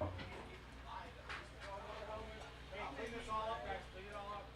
Clean this all up, guys. Clean it all up.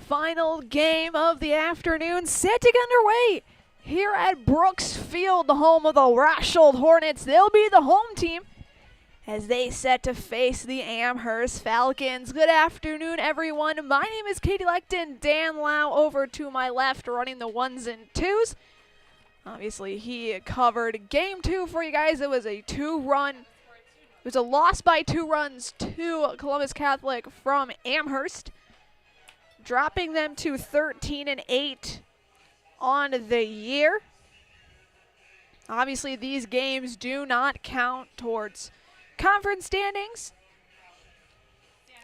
Final game of the afternoon set to get underway here at Brooks Field, the home of the Rosholt Hornets. They'll be the home team as they set to face the Amherst Falcons. Good afternoon, everyone. My name is Katie Leckton. Dan Lau over to my left running the ones and twos. Obviously, he covered game 2 for you guys. It was a loss by 2 runs to Columbus Catholic from Amherst, dropping them to 13-8 on the year. Obviously, these games do not count towards conference standings.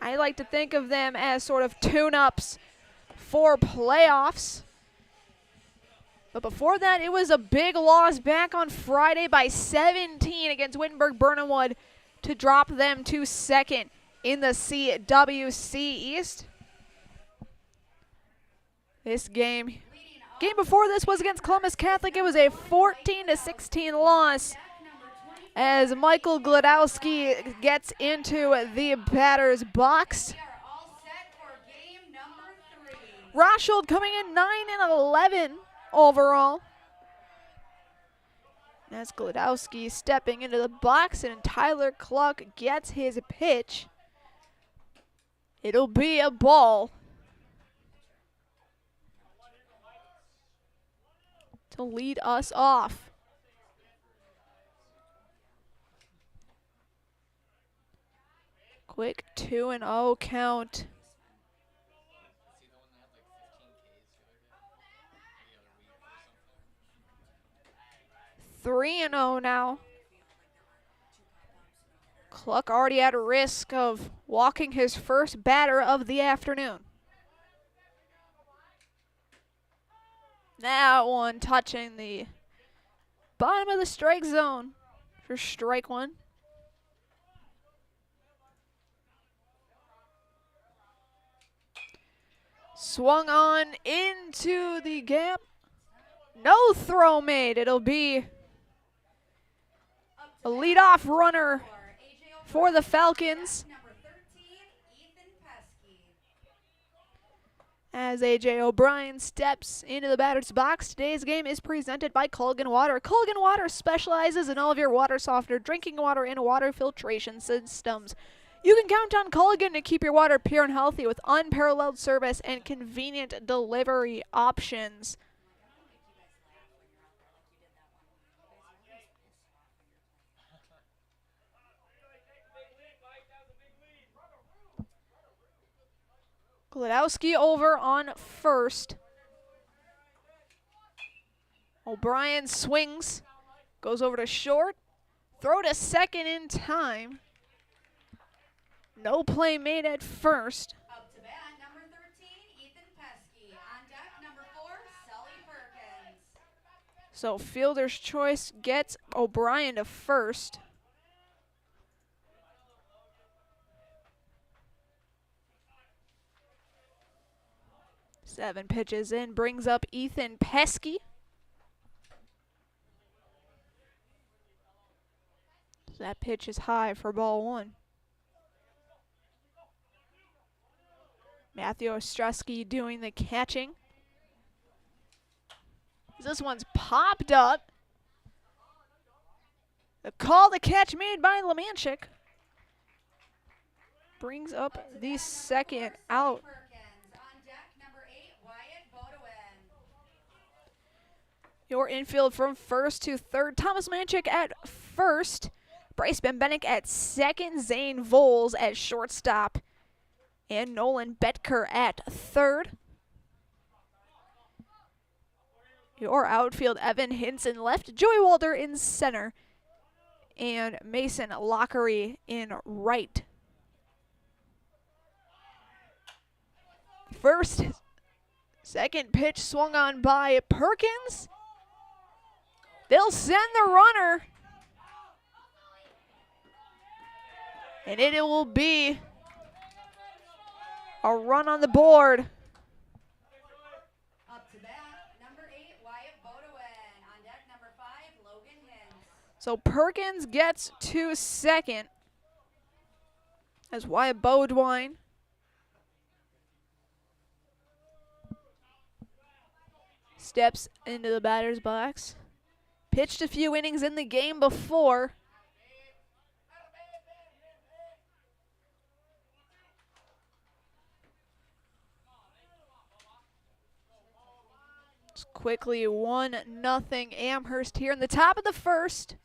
I like to think of them as sort of tune-ups for playoffs. But before that, it was a big loss back on Friday by 17 against Wittenberg-Burnhamwood to drop them to 2nd in the CWC East. This game before this was against Columbus Catholic. It was a 14-16 loss as Michael Glodowski gets into the batter's box. Rosholt coming in 9-11 overall. That's Glodowski stepping into the box, and Tyler Cluck gets his pitch. It'll be a ball to lead us off. Quick 2-0 count. 3-0 now. Cluck already at risk of walking his first batter of the afternoon. That one touching the bottom of the strike zone for strike 1. Swung on into the gap. No throw made. It'll be a leadoff runner for the Falcons as A.J. O'Brien steps into the batter's box. Today's game is presented by Culligan Water. Culligan Water specializes in all of your water softener, drinking water, and water filtration systems. You can count on Culligan to keep your water pure and healthy with unparalleled service and convenient delivery options. Glodowski over on first. O'Brien swings, goes over to short, throw to second in time. No play made at first. Up to bat, number 13, Ethan Pesky. On deck, number 4, Sully Perkins. So fielder's choice gets O'Brien to first. Seven pitches in, brings up Ethan Pesky. That pitch is high for ball 1. Matthew Ostrowski doing the catching. This one's popped up. The call to catch made by Lemanchik brings up the second out. Your infield from first to third. Thomas Lemanchik at first. Bryce Bembenek at second. Zane Voles at shortstop. And Nolan Betker at third. Your outfield, Evan Hinson left. Joey Walter in center. And Mason Lockery in right. First, second pitch swung on by Perkins. They'll send the runner. And it will be a run on the board. Up to bat, number 8, Wyatt Bodewin. On deck, number 5, Logan Hintz. So Perkins gets to second as Wyatt Bodewin steps into the batter's box. Pitched a few innings in the game before. It's quickly 1-0 Amherst here in the top of the first.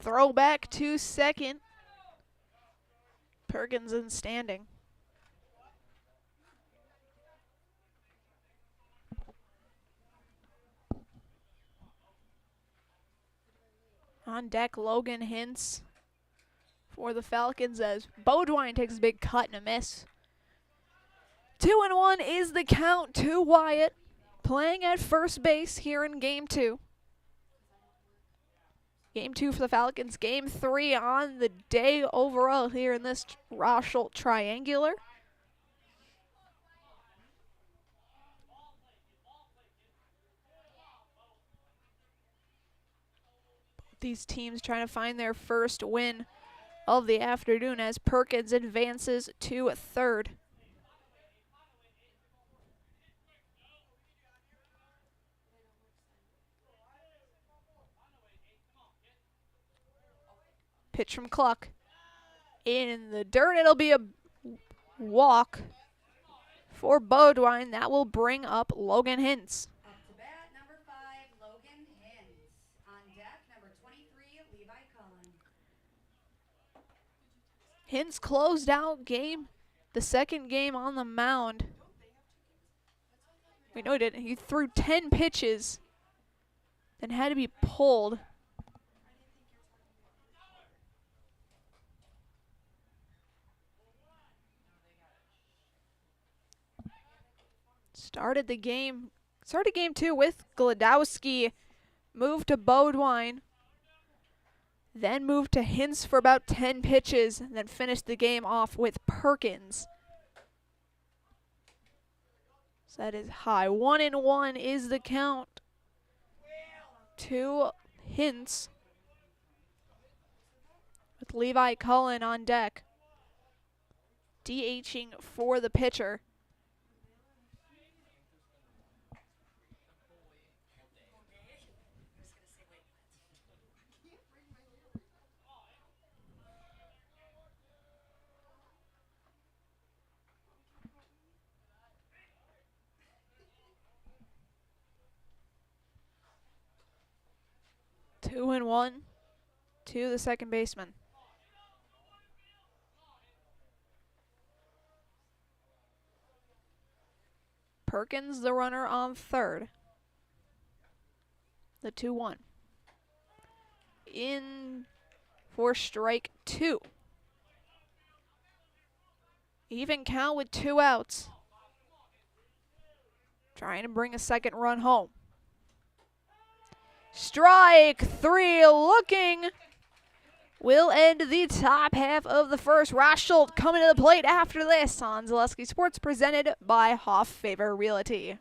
Throw back to second. Perkins in standing. On deck, Logan Hintz for the Falcons as Beaudoin takes a big cut and a miss. 2-1 is the count to Wyatt, playing at first base here in Game 2. Game 2 for the Falcons, Game 3 on the day overall here in this Rosholt Triangular. These teams trying to find their first win of the afternoon as Perkins advances to third. Pitch from Cluck. In the dirt, it'll be a walk for Beaudoin. That will bring up Logan Hintz. Up to bat, number 5, Logan Hintz. On deck, number 23, Levi Cullen. Hintz closed out the second game on the mound. Wait, no, he didn't. He threw 10 pitches, then had to be pulled. Started game 2 with Gladowski, moved to Beaudoin, then moved to Hintz for about 10 pitches, and then finished the game off with Perkins. So that is high. 1-1 is the count to Hintz, with Levi Cullen on deck, DHing for the pitcher. Two and one to the second baseman. Perkins, the runner on third. The 2-1. In for strike 2. Even count with 2 outs. Trying to bring a second run home. Strike 3 looking. Will end the top half of the first. Rosholt coming to the plate after this on Zaleski Sports, presented by Hoff Favor Realty.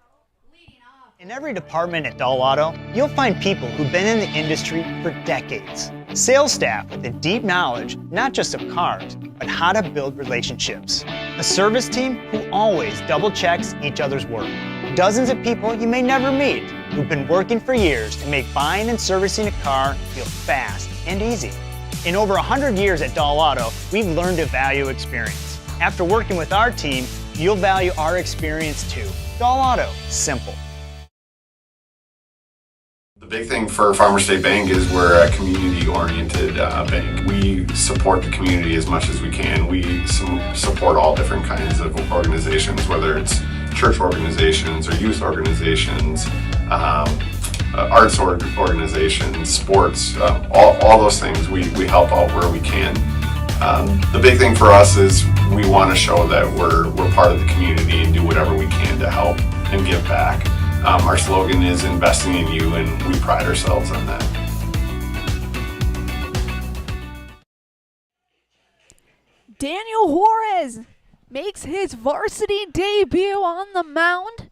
In every department at Dull Auto, you'll find people who've been in the industry for decades. Sales staff with a deep knowledge, not just of cars, but how to build relationships. A service team who always double checks each other's work. Dozens of people you may never meet who've been working for years to make buying and servicing a car feel fast and easy. In over 100 years at Dull Auto, we've learned to value experience. After working with our team, you'll value our experience too. Dull Auto, simple. The big thing for Farmers State Bank is we're a community-oriented bank. We support the community as much as we can. We support all different kinds of organizations, whether it's church organizations or youth organizations, arts organizations, sports, all those things. We help out where we can. The big thing for us is we want to show that we're part of the community and do whatever we can to help and give back. Our slogan is investing in you, and we pride ourselves on that. Daniel Juarez makes his varsity debut on the mound,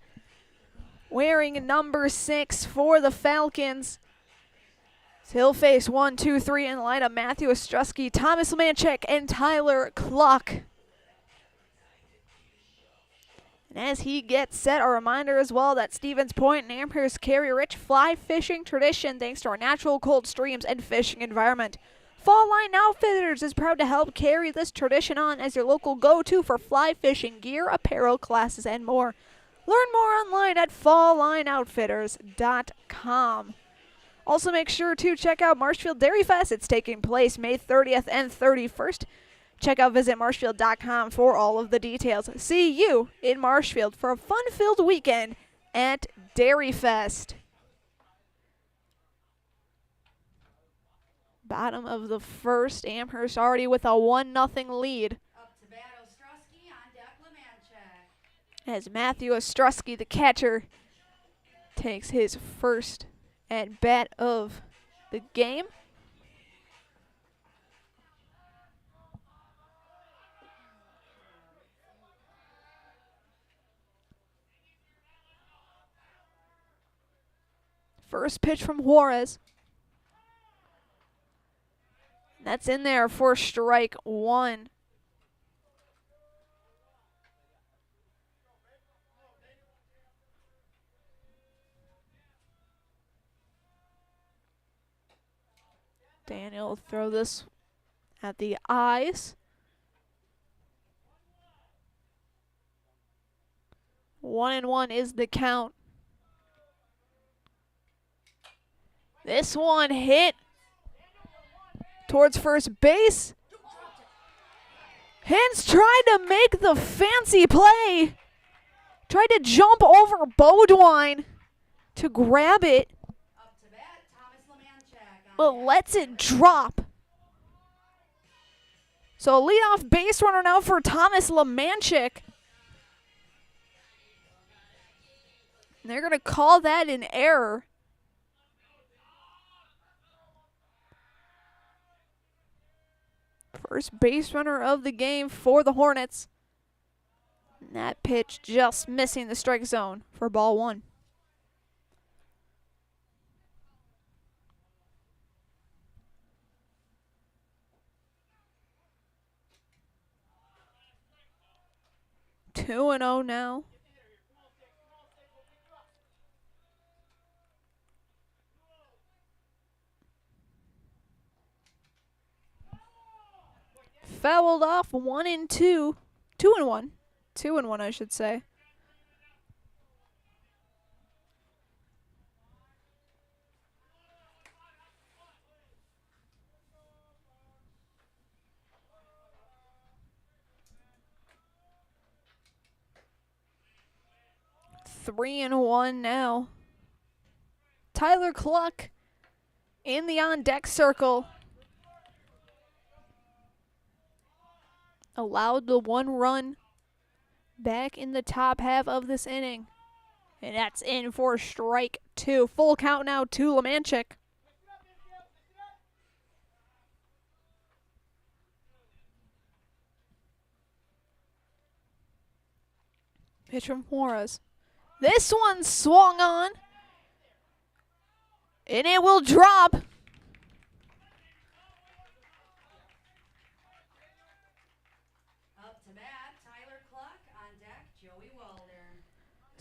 wearing number 6 for the Falcons. So he'll face 1, 2, 3 in the lineup. Matthew Ostrowski, Thomas Lemanchik, and Tyler Cluck. And as he gets set, a reminder as well that Stevens Point and Amherst carry a rich fly fishing tradition thanks to our natural cold streams and fishing environment. Fall Line Outfitters is proud to help carry this tradition on as your local go-to for fly fishing gear, apparel, classes, and more. Learn more online at falllineoutfitters.com. Also make sure to check out Marshfield Dairy Fest. It's taking place May 30th and 31st. Check out visitmarshfield.com for all of the details. See you in Marshfield for a fun-filled weekend at Dairy Fest. Bottom of the first, Amherst already with a 1-0 lead. Up to bat, Ostrowski on deck, Lemanchik. As Matthew Ostrowski, the catcher, takes his first at bat of the game. First pitch from Juarez. That's in there for strike one. Daniel will throw this at the eyes. 1-1 is the count. This one hit towards first base. Hintz tried to make the fancy play. Tried to jump over Bodwine to grab it, Up to bat, Thomas Lemanchik. but lets it drop. So a leadoff base runner now for Thomas Lemanchik. And they're going to call that an error. First base runner of the game for the Hornets. And that pitch just missing the strike zone for ball one. Two and 0 now. Fouled off 1-2. 2-1. 2-1, I should say. Three and 1 now. Tyler Cluck in the on-deck circle. Allowed the one run back in the top half of this inning. And that's in for strike two. Full count now to Lemanchik. Pitch from Juarez. This one swung on. And it will drop.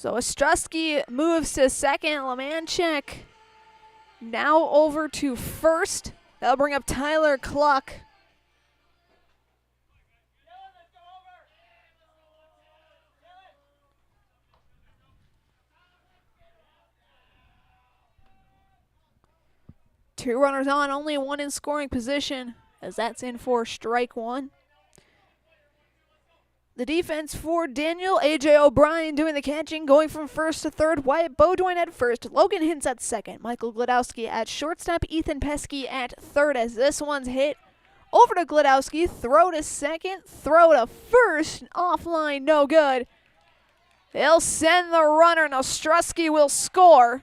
So Ostrowski moves to second. Lemanchik now over to first. That'll bring up Tyler Cluck. Two runners on, only one in scoring position, as that's in for strike one. The defense for Daniel, A.J. O'Brien doing the catching, going from first to third. Wyatt Bodwine at first, Logan Hintz at second, Michael Glodowski at shortstop, Ethan Pesky at third as this one's hit. Over to Glodowski, throw to second, throw to first, offline, no good. They'll send the runner, and Ostrowski will score.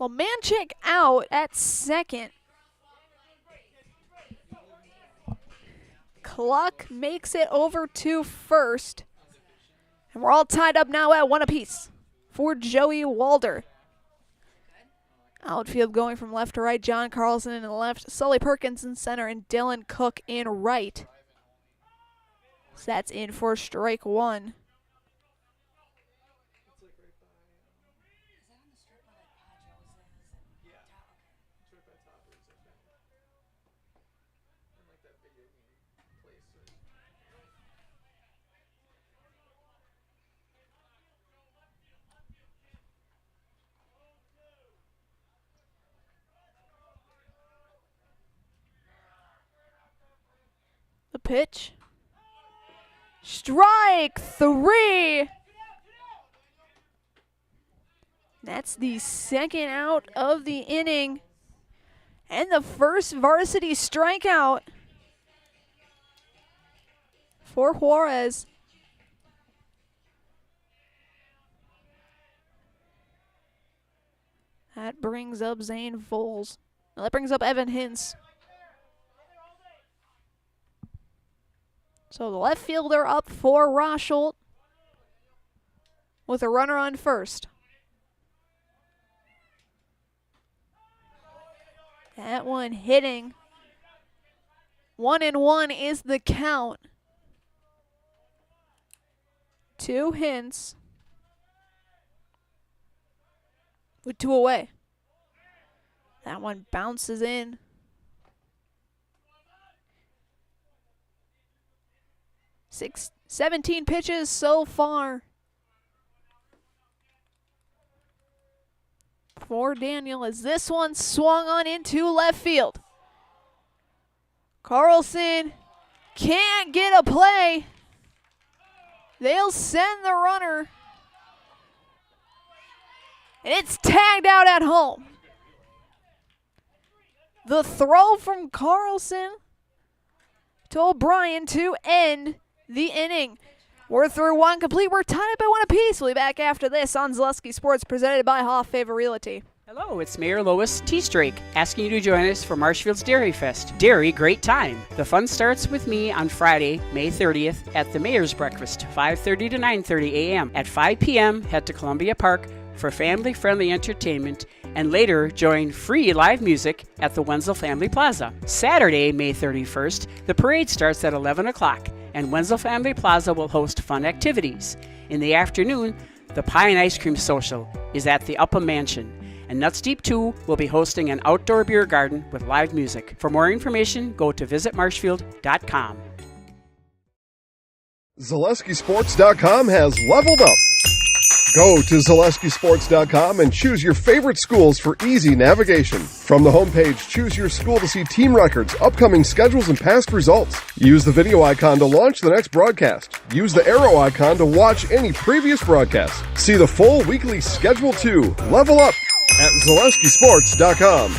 Lemanchik out at second. Cluck makes it over to first. And we're all tied up now at 1 apiece for Joey Walder. Outfield going from left to right, John Carlson in the left, Sully Perkins in center, and Dylan Cook in right. So that's in for strike one. The pitch. Strike three. That's the second out of the inning. And the first varsity strikeout for Juarez. That brings up Zane Voles. Now that brings up Evan Hintz. So the left fielder up for Rosholt with a runner on first. That one hitting. 1-1 is the count. 2 Hintz with 2 away. That one bounces in. 17 pitches so far for Daniel as this one swung on into left field. Carlson can't get a play. They'll send the runner. And it's tagged out at home. The throw from Carlson to O'Brien to end the inning. We're through 1 complete. We're tied up at 1 apiece. We'll be back after this on Zaleski Sports, presented by Hoff Favor Realty. Hello, it's Mayor Lois T. Strake asking you to join us for Marshfield's Dairy Fest. Dairy, great time. The fun starts with me on Friday, May 30th at the Mayor's Breakfast, 5:30 to 9:30 a.m. At 5 p.m., head to Columbia Park for family-friendly entertainment, and later join free live music at the Wenzel Family Plaza. Saturday, May 31st, the parade starts at 11 o'clock, and Wenzel Family Plaza will host fun activities. In the afternoon, the Pie and Ice Cream Social is at the Upham Mansion, and Nuts Deep 2 will be hosting an outdoor beer garden with live music. For more information, go to visitmarshfield.com. ZaleskiSports.com has leveled up. Go to ZaleskiSports.com and choose your favorite schools for easy navigation. From the homepage, choose your school to see team records, upcoming schedules, and past results. Use the video icon to launch the next broadcast. Use the arrow icon to watch any previous broadcast. See the full weekly schedule too. Level up at ZaleskiSports.com.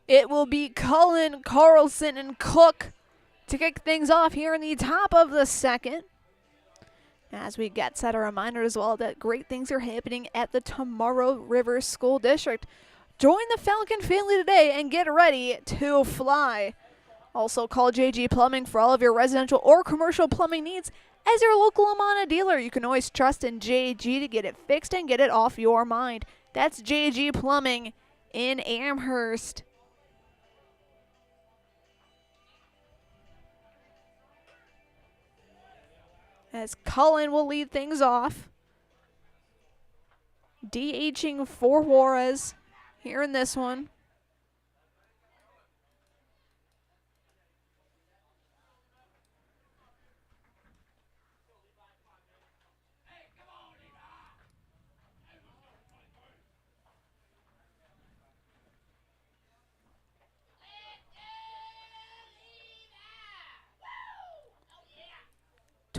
It will be Cullen, Carlson, and Cook to kick things off here in the top of the second. As we get set, a reminder as well that great things are happening at the Tomorrow River School District. Join the Falcon family today and get ready to fly. Also, call JG Plumbing for all of your residential or commercial plumbing needs. As your local Amana dealer, you can always trust in JG to get it fixed and get it off your mind. That's JG Plumbing in Amherst. As Cullen will lead things off. DHing for Juarez here in this one.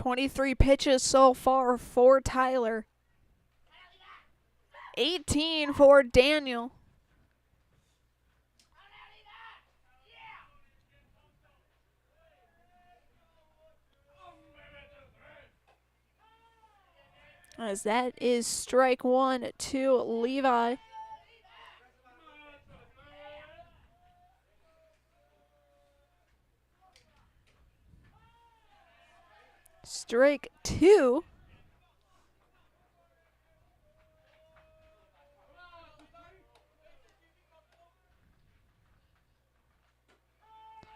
Oh, 23 pitches so far for Tyler. 18 for Daniel. As that is strike one to Levi. strike 2.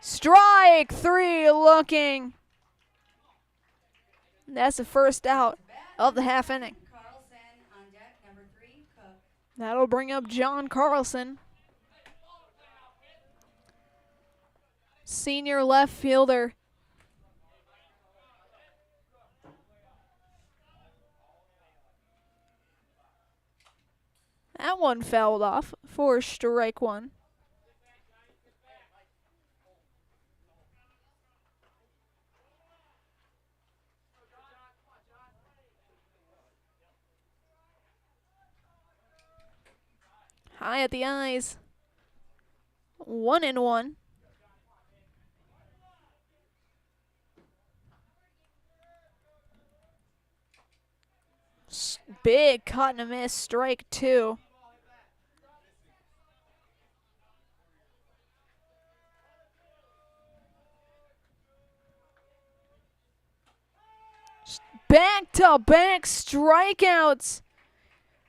Strike 3 looking. That's the first out of the half inning. Carlson on deck, number 3, Cook. That'll bring up John Carlson. Senior left fielder. That one fouled off for strike 1. High at the eyes. 1-1. Big cut and a miss, strike 2. Back-to-back strikeouts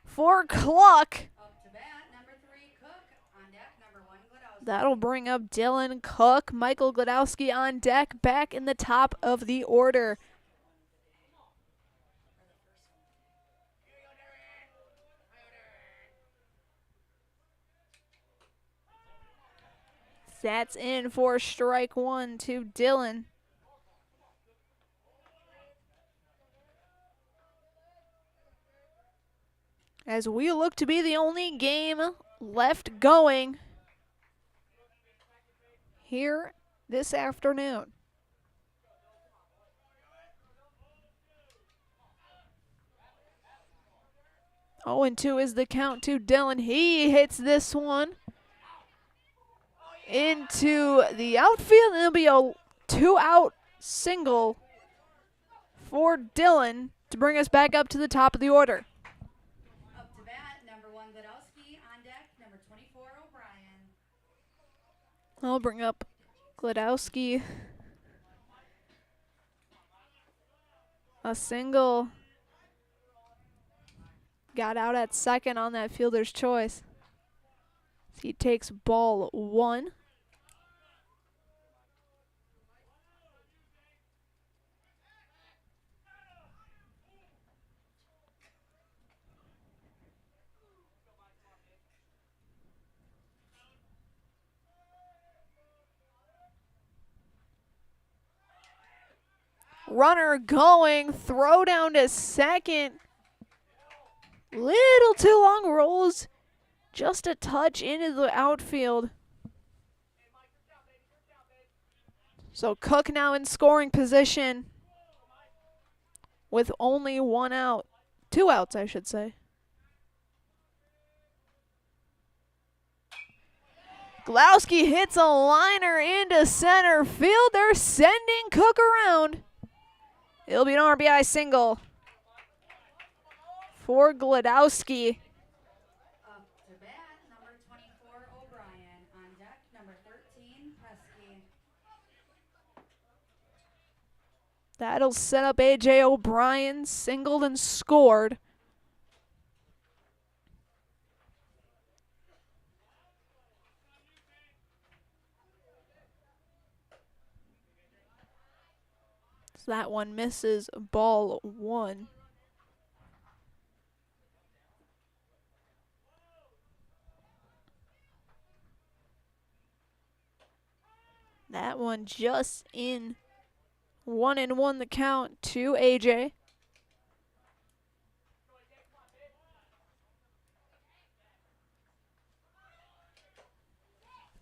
for Cluck. Up to bat, number 3, Cook. On deck, number 1, Gladowski. That'll bring up Dylan Cook. Michael Gladowski on deck, back in the top of the order. That's in for strike 1 to Dylan. As we look to be the only game left going here this afternoon. 0-2 is the count to Dylan. He hits this one into the outfield, and it'll be a 2-out single for Dylan to bring us back up to the top of the order. Up to bat, number 1, Gladowski. On deck, number 24, O'Brien. I'll bring up Gladowski. A single. Got out at second on that fielder's choice. He takes ball 1. Runner going, throw down to second. Little too long, rolls just a touch into the outfield. So Cook now in scoring position with only 1 out. 2 outs, I should say. Glowski hits a liner into center field. They're sending Cook around. It'll be an RBI single for Gladowski. Up to bat, number 24, O'Brien. On deck, number 13, Pesky. That'll set up A.J. O'Brien, singled and scored. So that one misses, ball 1. That one just in. 1-1 the count to AJ.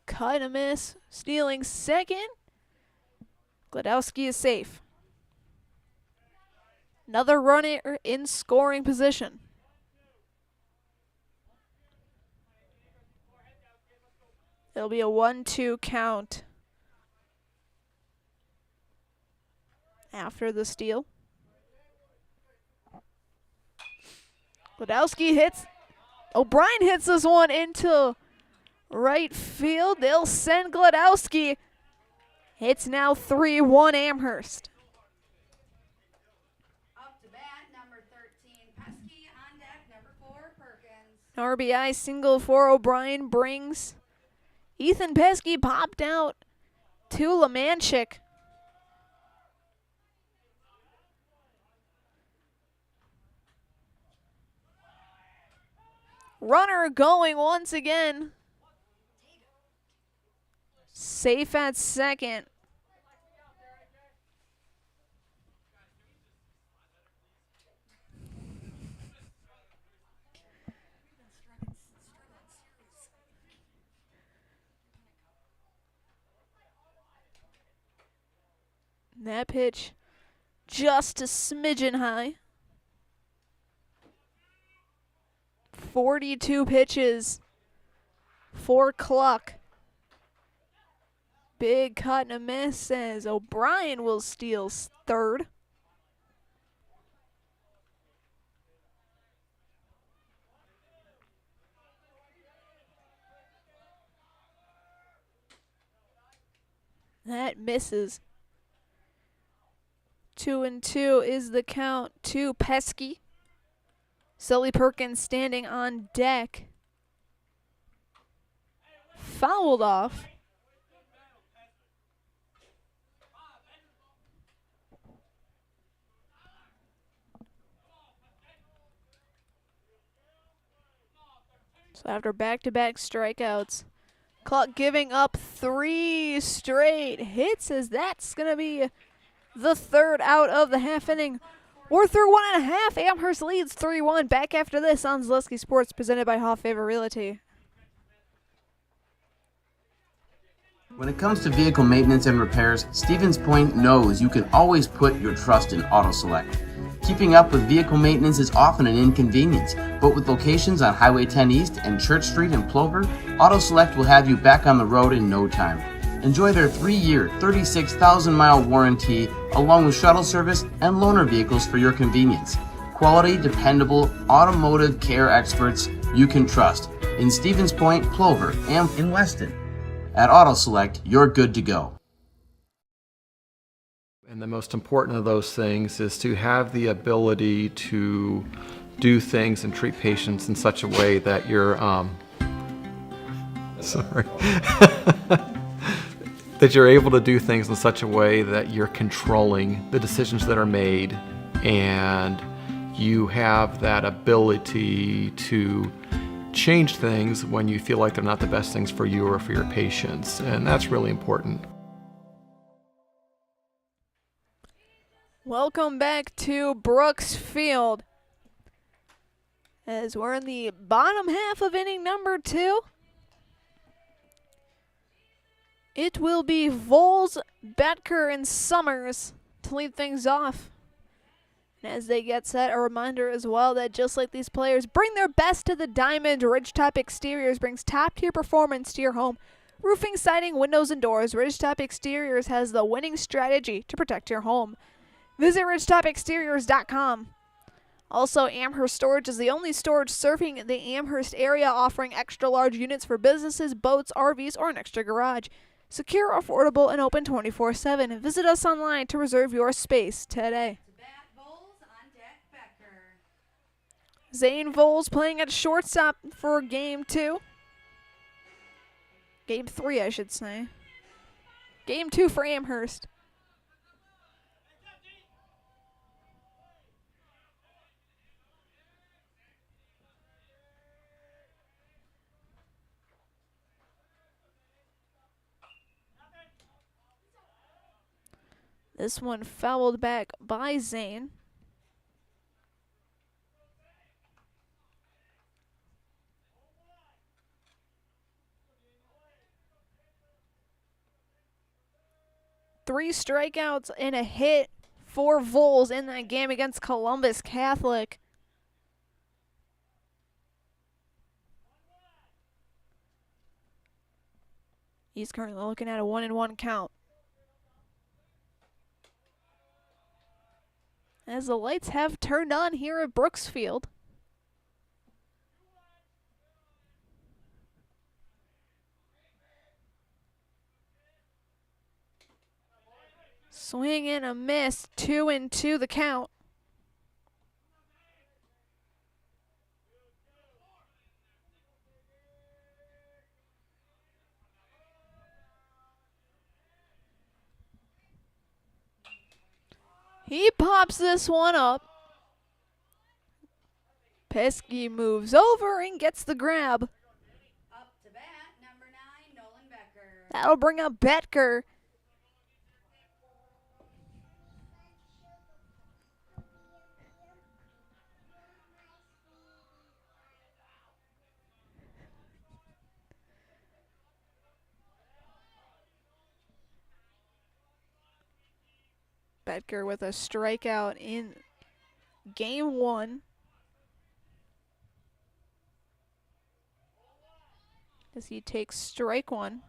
Cut and a miss, stealing second. Gladowski is safe. Another runner in scoring position. It'll be a 1-2 count after the steal. Gladowski hits. O'Brien hits this one into right field. They'll send Gladowski. It's now 3-1 Amherst. number 4, Perkins. An RBI single for O'Brien brings Ethan Pesky popped out to Lemanchik. Runner going once again. Safe at second. That pitch just a smidgen high. 42 pitches for Cluck. Big cut and a miss as O'Brien will steal third. That misses. 2-2 is the count to Pesky. Sully Perkins standing on deck. Fouled off. So after back-to-back strikeouts, Cluck giving up 3 straight hits as that's going to be the third out of the half inning. We're through 1.5. Amherst leads 3-1. Back after this on Zaleski Sports, presented by Hoff Favor Realty. When it comes to vehicle maintenance and repairs, Stevens Point knows you can always put your trust in Auto Select. Keeping up with vehicle maintenance is often an inconvenience, but with locations on Highway 10 East and Church Street in Plover, Auto Select will have you back on the road in no time. Enjoy their 3-year, 36,000-mile warranty, along with shuttle service and loaner vehicles for your convenience. Quality, dependable, automotive care experts you can trust in Stevens Point, Plover, and in Weston. At Auto Select, you're good to go. And the most important of those things is to have the ability to do things and treat patients in such a way that you're, that you're able to do things in such a way that you're controlling the decisions that are made, and you have that ability to change things when you feel like they're not the best things for you or for your patients, and that's really important. Welcome back to Brooks Field as we're in the bottom half of inning number 2. It will be Voles, Betker, and Summers to lead things off. And as they get set, a reminder as well that just like these players bring their best to the diamond, Ridgetop Exteriors brings top-tier performance to your home. Roofing, siding, windows, and doors, Ridgetop Exteriors has the winning strategy to protect your home. Visit ridgetopexteriors.com. Also, Amherst Storage is the only storage serving the Amherst area, offering extra large units for businesses, boats, RVs, or an extra garage. Secure, affordable, and open 24/7. Visit us online to reserve your space today. To bat, Voles, on deck, Becker. Zane Voles playing at shortstop for game 2. Game 3, I should say. Game 2 for Amherst. This one fouled back by Zane. Three strikeouts and a hit for Voles in that game against Columbus Catholic. He's currently looking at a 1-1 count. As the lights have turned on here at Brooks Field. Swing and a miss, 2-2 the count. He pops this one up. Pesky moves over and gets the grab. Up to bat, number 9, Nolan Becker. That'll bring up Betker. Betker with a strikeout in game 1. As he takes strike 1.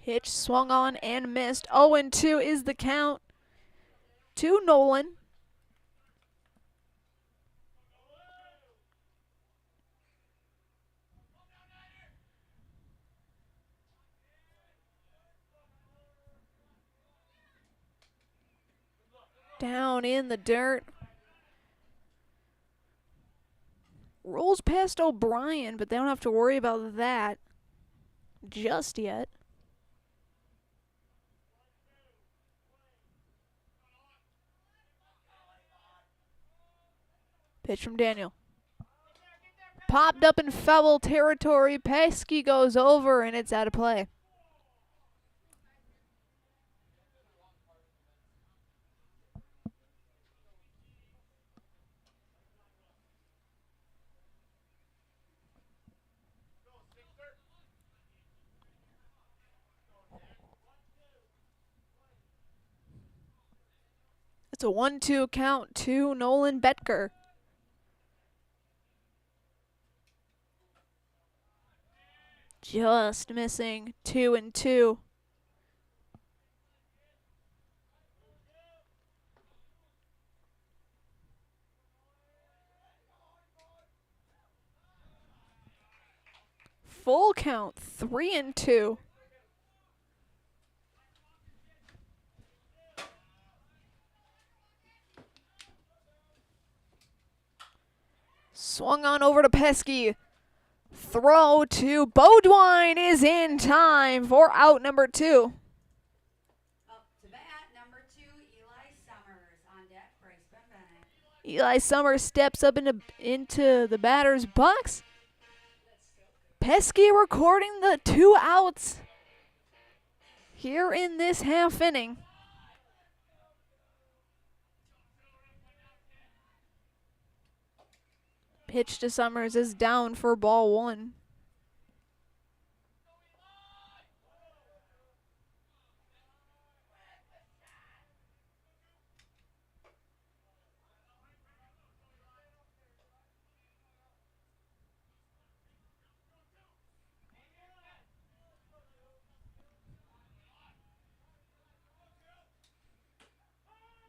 Pitch swung on and missed. 0-2 is the count to Nolan. Down in the dirt. Rolls past O'Brien, but they don't have to worry about that just yet. Pitch from Daniel. Popped up in foul territory. Pesky goes over, and it's out of play. It's a 1-2 count to Nolan Betker. Just missing. 2-2. Full count. 3-2. Swung on over to Pesky. Throw to Bodwine is in time for out number 2. Up to bat, number 2, Eli Summers. On deck, Bryce Bennett. Eli Summers steps up into the batter's box. Pesky recording the 2 outs here in this half inning. Pitch to Summers is down for ball 1.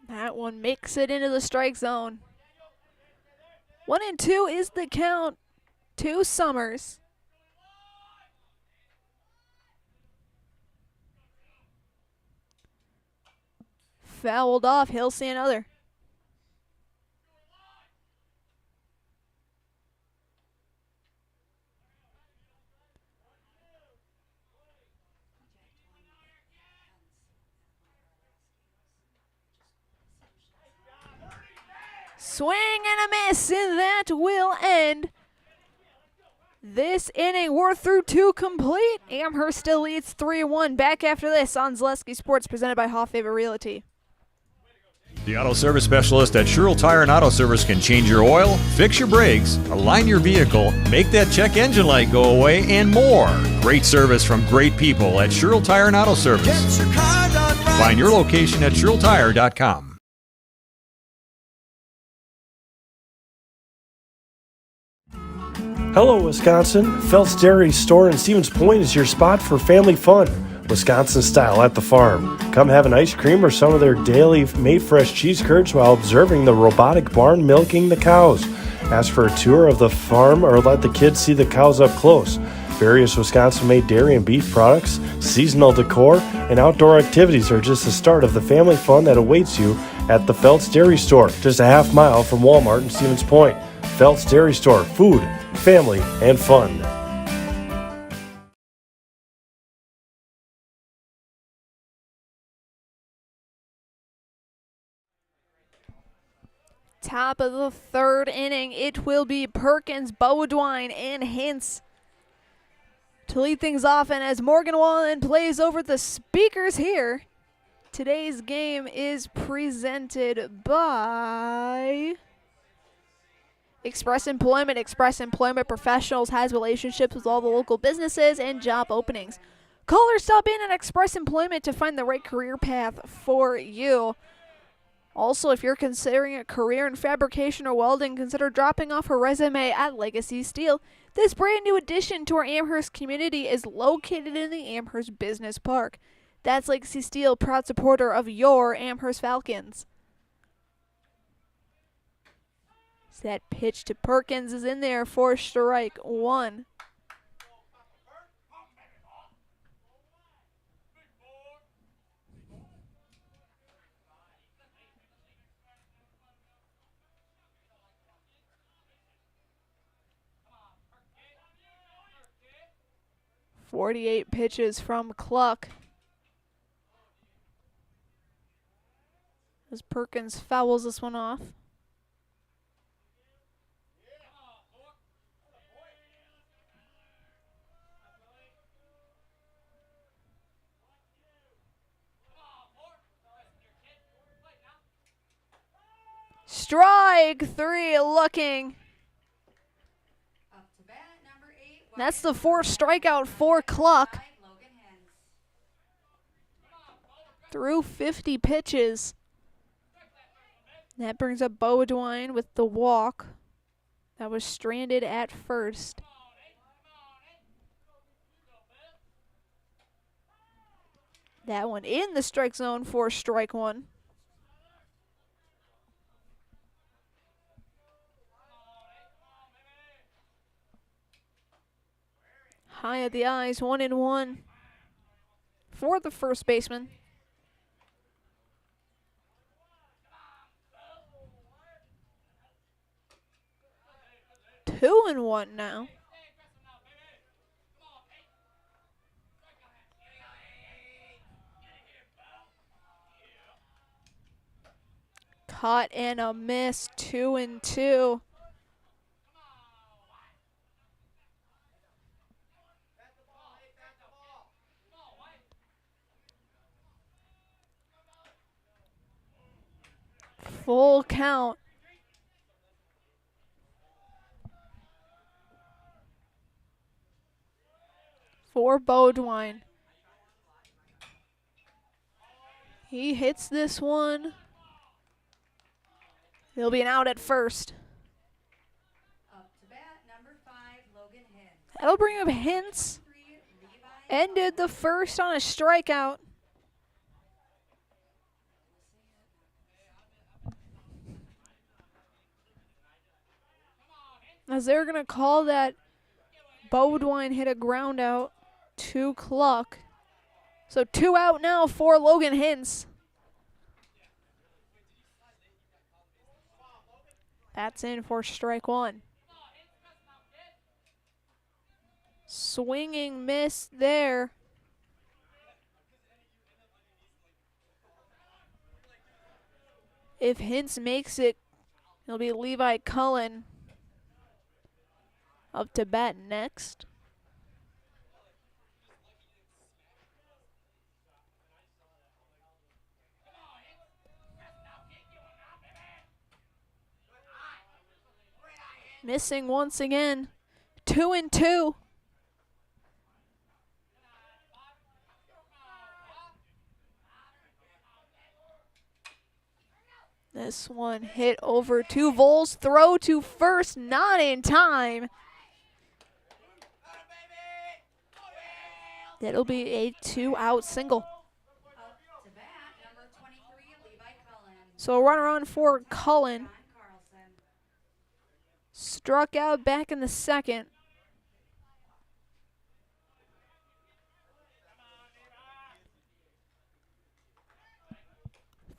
That one makes it into the strike zone. 1-2 is the count to Summers. Fouled off. He'll see another. Swing and a miss, and that will end this inning. We're through 2 complete. Amherst still leads 3-1. Back after this on Zaleski Sports, presented by Hoff Favor Realty. The auto service specialist at Sherrill Tire and Auto Service can change your oil, fix your brakes, align your vehicle, make that check engine light go away, and more. Great service from great people at Sherrill Tire and Auto Service. Find your location at SherrillTire.com. Hello, Wisconsin. Phelps Dairy Store in Stevens Point is your spot for family fun. Wisconsin style at the farm. Come have an ice cream or some of their daily made fresh cheese curds while observing the robotic barn milking the cows. Ask for a tour of the farm or let the kids see the cows up close. Various Wisconsin-made dairy and beef products, seasonal decor, and outdoor activities are just the start of the family fun that awaits you at the Phelps Dairy Store, just a half mile from Walmart in Stevens Point. Phelps Dairy Store, food, family, and fun. Top of the third inning, it will be Perkins, Bodwine, and Hintz to lead things off. And as Morgan Wallen plays over the speakers here, today's game is presented by Express Employment. Express Employment Professionals has relationships with all the local businesses and job openings. Call or stop in at Express Employment to find the right career path for you. Also, if you're considering a career in fabrication or welding, consider dropping off a resume at Legacy Steel. This brand new addition to our Amherst community is located in the Amherst Business Park. That's Legacy Steel, proud supporter of your Amherst Falcons. That pitch to Perkins is in there for strike one. .48 pitches from Cluck. As Perkins fouls this one off. Strike three looking. Up to bat, number 8. That's the fourth strikeout for Cluck. Through 50 pitches. That brings up Bodwine with the walk. That was stranded at first. That one in the strike zone for strike one. High at the eyes, 1-1 for the first baseman. Two and one now. Caught and a miss, 2-2. Full count. For Bodwine. He hits this one. There'll be an out at first. Up to bat, number 5, Logan Hintz. That'll bring up Hintz. Ended the first on a strikeout. As they're going to call that Bodwine hit a ground out to Cluck. So 2 out now for Logan Hintz. That's in for strike one. Swinging miss there. If Hintz makes it, it'll be Levi Cullen up to bat next. Missing once again. 2-2. This one hit over to Vols. Throw to first, not in time. That'll be a 2-out single. Up to bat, number 23, Levi Cullen. So a runner on for Cullen. John Carlson. Struck out back in the second.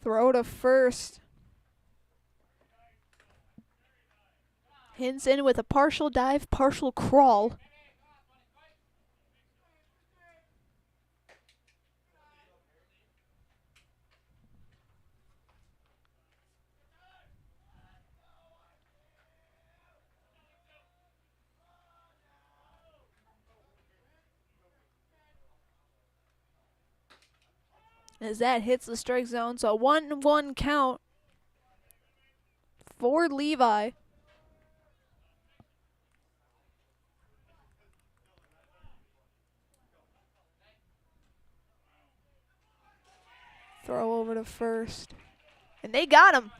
Throw to first. Hintz in with a partial dive, partial crawl. as that hits the strike zone. So 1-1 count for Levi. Throw over to first. And they got him.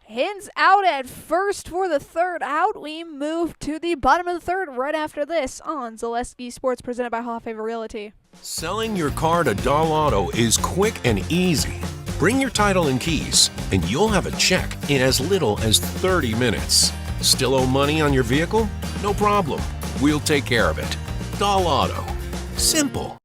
Hins out at first for the third out. We move to the bottom of the third right after this on Zaleski Sports, presented by Hall of Favor Realty. Selling your car to Dahl Auto is quick and easy. Bring your title and keys, and you'll have a check in as little as 30 minutes. Still owe money on your vehicle? No problem. We'll take care of it. Dahl Auto. Simple.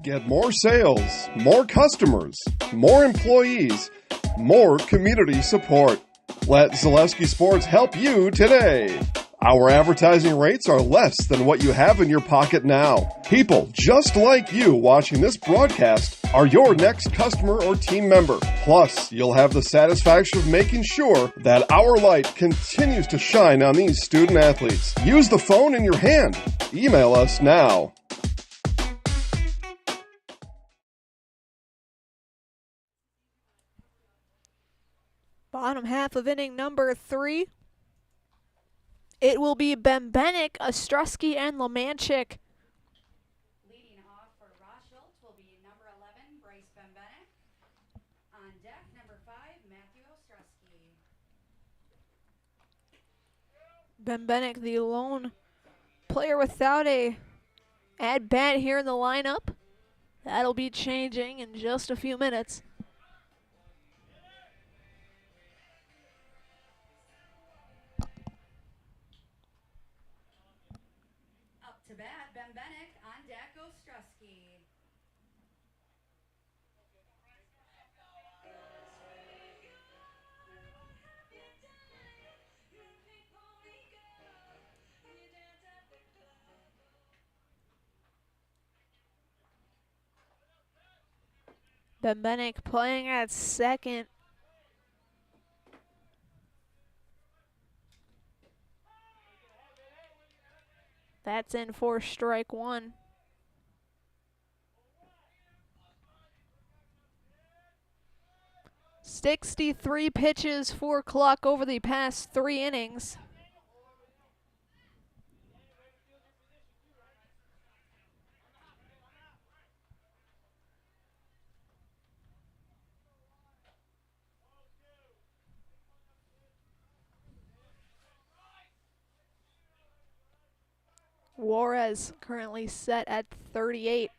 Get more sales, more customers, more employees, more community support. Let Zaleski Sports help you today. Our advertising rates are less than what you have in your pocket now. People just like you watching this broadcast are your next customer or team member. Plus, you'll have the satisfaction of making sure that our light continues to shine on these student athletes. Use the phone in your hand. Email us now. Bottom half of inning number 3. It will be Bembenek, Ostrowski, and Lemanchik. Leading off for Rosholt will be number 11, Bryce Bembenek. On deck, number 5, Matthew Ostrowski. Bembenek, the lone player without a at-bat here in the lineup. That'll be changing in just a few minutes. To bat, Bembenek. On deck, Ostrowski. Bembenek playing at second. That's in for strike 1. "63 pitches for Cluck over the past 3 innings. Juarez currently set at 38.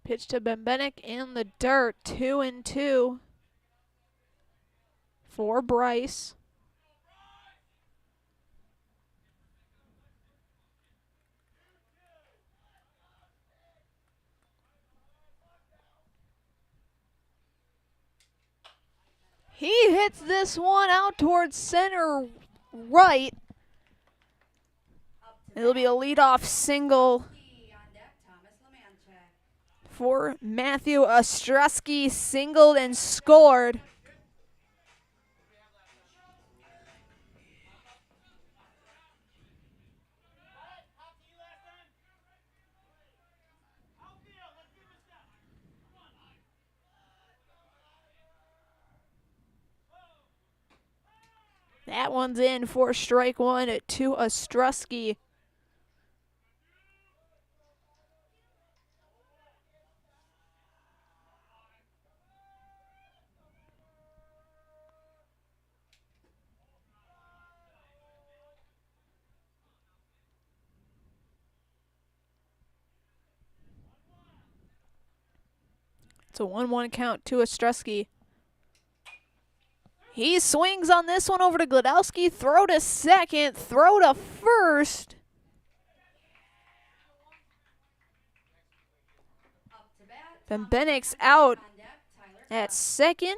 Pitch to Bembenek in the dirt, 2-2 for Bryce. He hits this one out towards center right. It'll be a leadoff single for Matthew Ostrowski. Singled and scored. That one's in for strike 1 to Ostrowski. It's a 1-1 count to Ostrowski. He swings on this one over to Glodowski. Throw to second. Throw to first. Bembenek's out at second.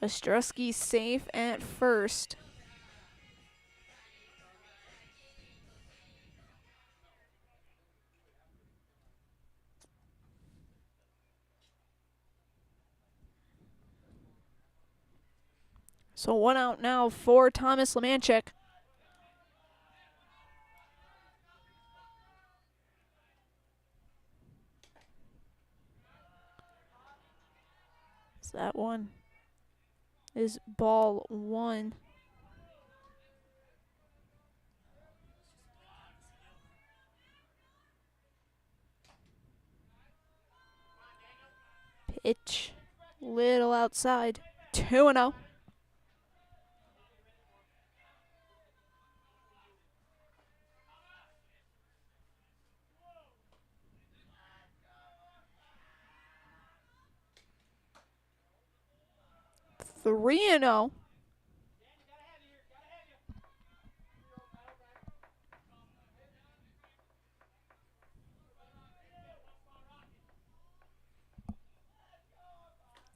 Ostrowski safe at first. So 1 out now for Thomas Lemanchik. So that one is ball 1. Pitch, little outside, 2-0. Three and 0.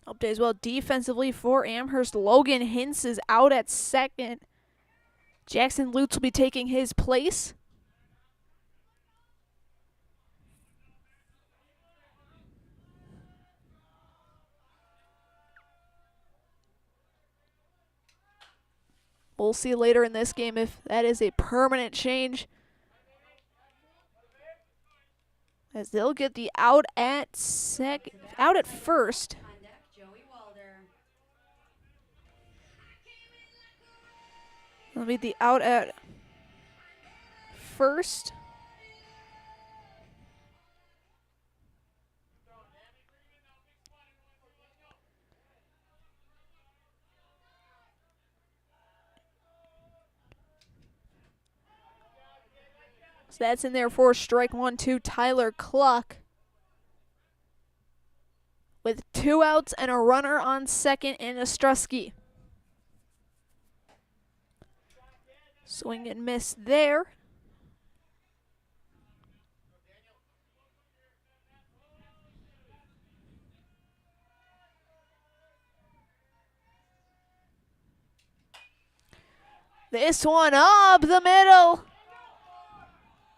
Update as well defensively for Amherst. Logan Hintz is out at second. Jackson Lutz will be taking his place. We'll see later in this game if that is a permanent change, as they'll get the out at first. That'll be the out at first. So that's in there for strike 1-2, Tyler Cluck. With 2 outs and a runner on second and Ostrowski. Swing and miss there. This one up the middle.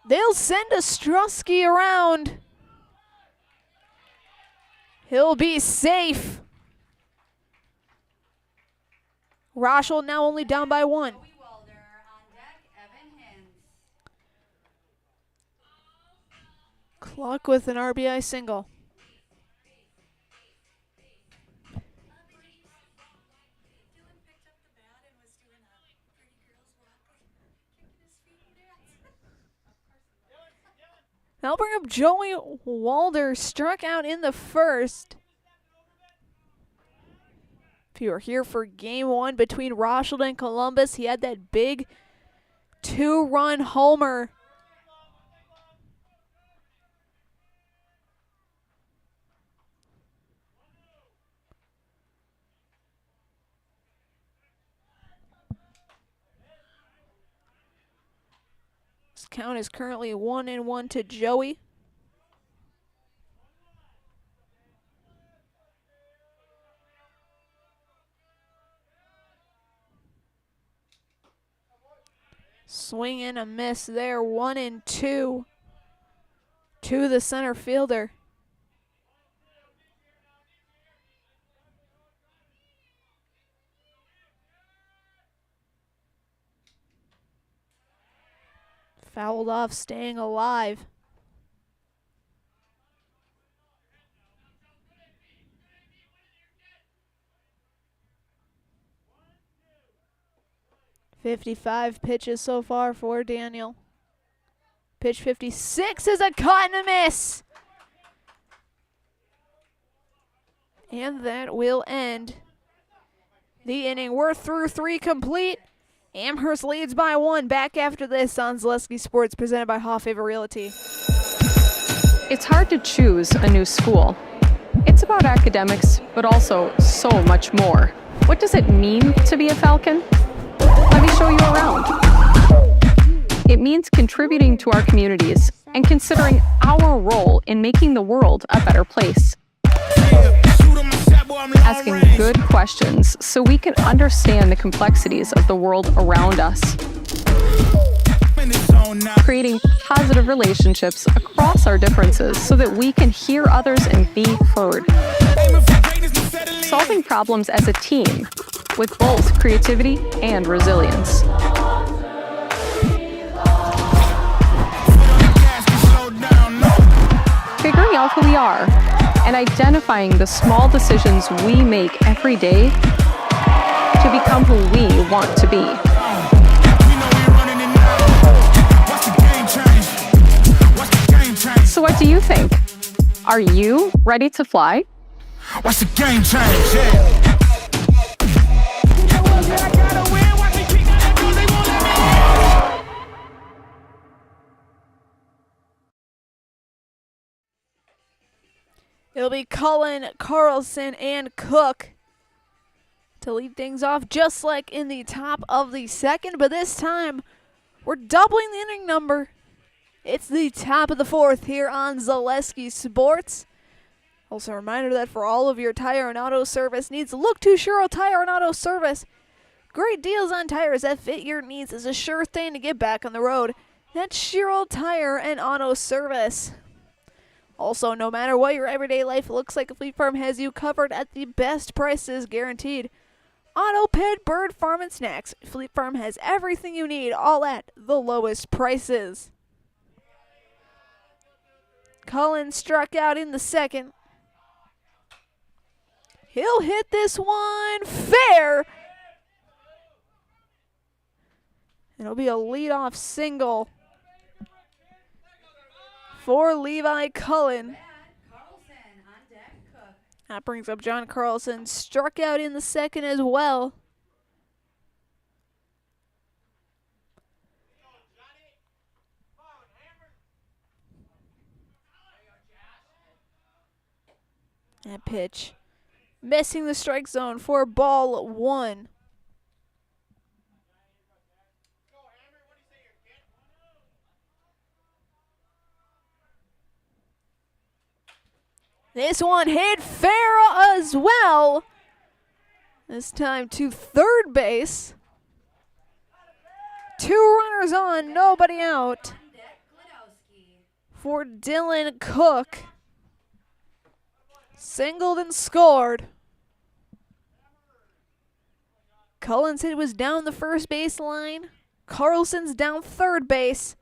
They'll send Ostrowski around. He'll be safe. Rosholt now only down by 1. Cluck with an RBI single. That'll bring up Joey Walder, struck out in the first. If you were here for game 1 between Rosholt and Columbus, he had that big 2-run homer. This count is currently 1-1 to Joey. Swing and a miss there, 1-2 to the center fielder. Fouled off, staying alive. .55 pitches so far for Daniel. Pitch 56 is a cut and a miss. And that will end the inning. We're through 3 complete. Amherst leads by 1. Back after this on Zaleski Sports, presented by Haw Favor Realty. It's hard to choose a new school. It's about academics, but also so much more. What does it mean to be a Falcon? Let me show you around. It means contributing to our communities and considering our role in making the world a better place. Asking good questions so we can understand the complexities of the world around us. Creating positive relationships across our differences so that we can hear others and be heard. Solving problems as a team with both creativity and resilience. Figuring out who we are and identifying the small decisions we make every day to become who we want to be. So what do you think? Are you ready to fly? Watch the game change, yeah. It'll be Cullen, Carlson, and Cook to lead things off just like in the top of the second, but this time we're doubling the inning number. It's the top of the fourth here on Zaleski Sports. Also a reminder that for all of your tire and auto service needs, look to Sherrill Tire and Auto Service. Great deals on tires that fit your needs is a sure thing to get back on the road. That's Sherrill Tire and Auto Service. Also, no matter what your everyday life looks like, Fleet Farm has you covered at the best prices guaranteed. Auto, pet, bird, farm, and snacks. Fleet Farm has everything you need, all at the lowest prices. Cullen struck out in the second. He'll hit this one fair. It'll be a leadoff single for Levi Cullen. That brings up John Carlson. Struck out in the second as well. That pitch missing the strike zone for ball one. This one hit fair as well. This time to third base. Two runners on, nobody out for Dylan Cook. Singled and scored. Cullen's hit was down the first base line. Carlson's down third base.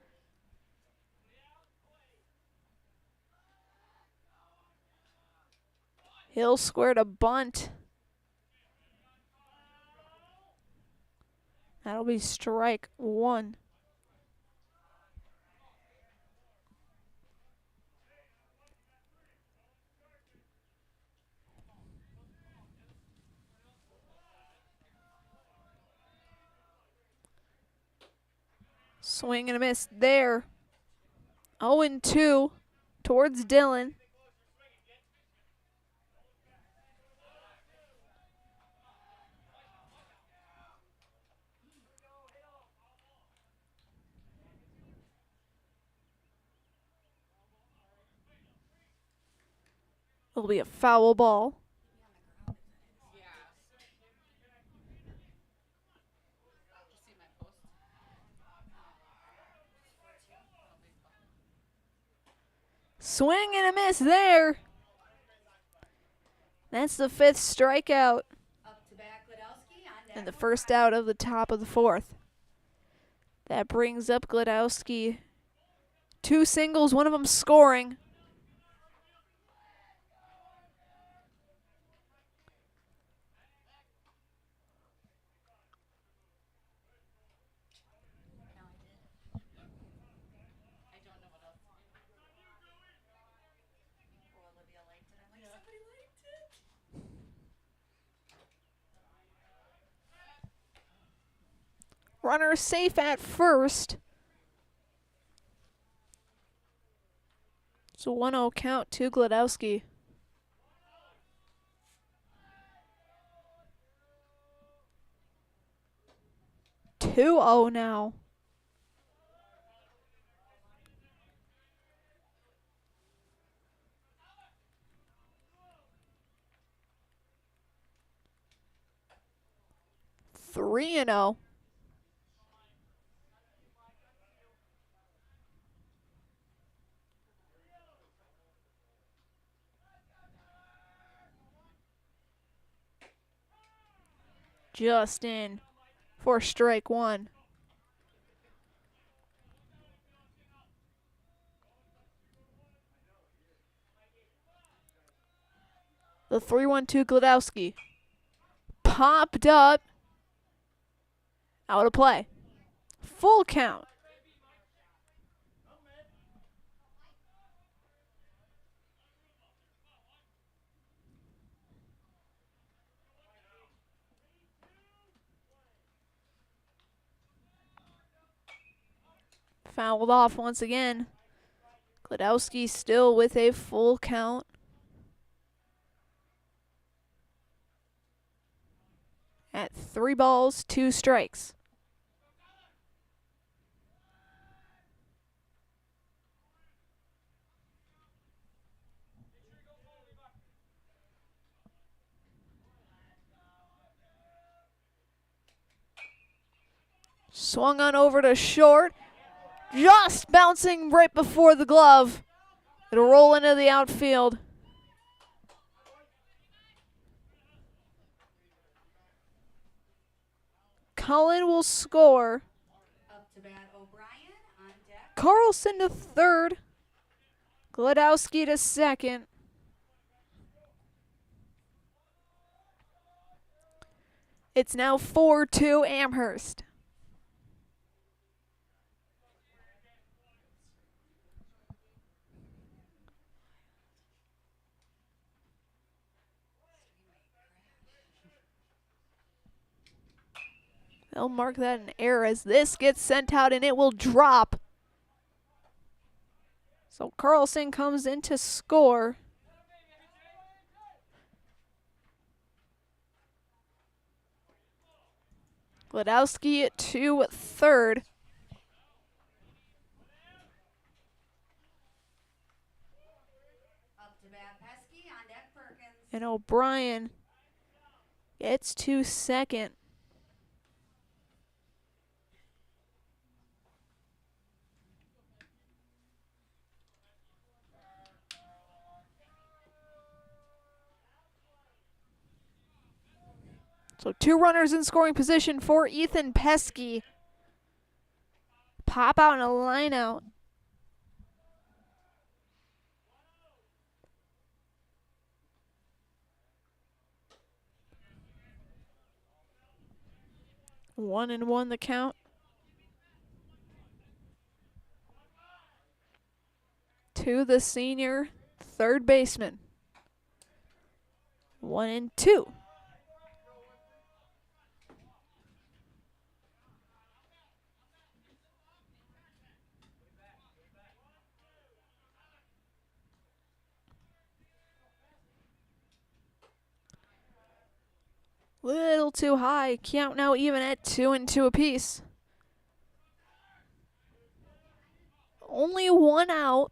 Hill squared a bunt. That'll be strike one. Swing and a miss there. 0-2 towards Dylan. It'll be a foul ball. Swing and a miss there. That's the fifth strikeout. And the first out of the top of the fourth. That brings up Glodowski. Two singles, one of them scoring. Runner safe at first. It's a 1-0 count to Glodowski. 2-0 now. Three and 0. just in for strike one. The 3-1-2 Gladowski. Popped up. Out of play. Full count. Fouled off once again. Gladowski still with a full count. At 3 balls, 2 strikes. Swung on over to short. Just bouncing right before the glove. It'll roll into the outfield. Cullen will score. Up to bat, O'Brien on deck. Carlson to third. Gladowski to second. It's now 4-2 Amherst. They'll mark that an error as this gets sent out and it will drop. So Carlson comes in to score. Gladowski to third. Up to bat, Pesky on deck, Perkins. And O'Brien gets to second. So 2 runners in scoring position for Ethan Pesky. Pop out and a line out. One and one the count. To the senior third baseman. 1-2. Little too high. Count now even at 2-2 apiece. Only 1 out.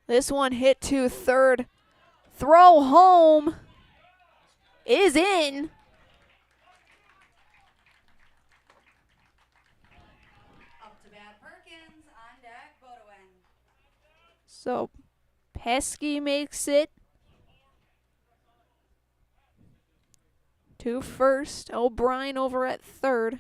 This one hit to third. Throw home is in. Up to bat, Perkins on deck, Bodwin. So Pesky makes it to first. O'Brien over at third.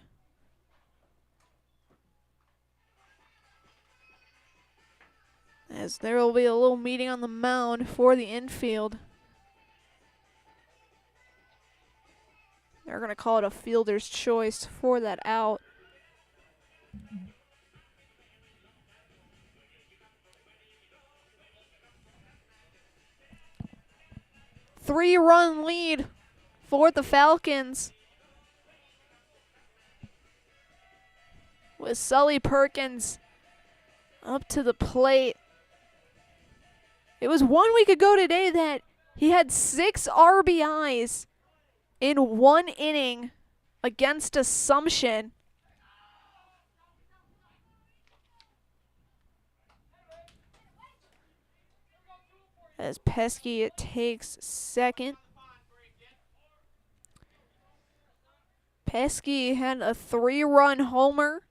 As there will be a little meeting on the mound for the infield. They're going to call it a fielder's choice for that out. Three-run lead for the Falcons, with Sully Perkins up to the plate. It was 1 week ago today that he had 6 RBIs in 1 inning against Assumption. As Pesky takes second. Pesky had a 3-run homer,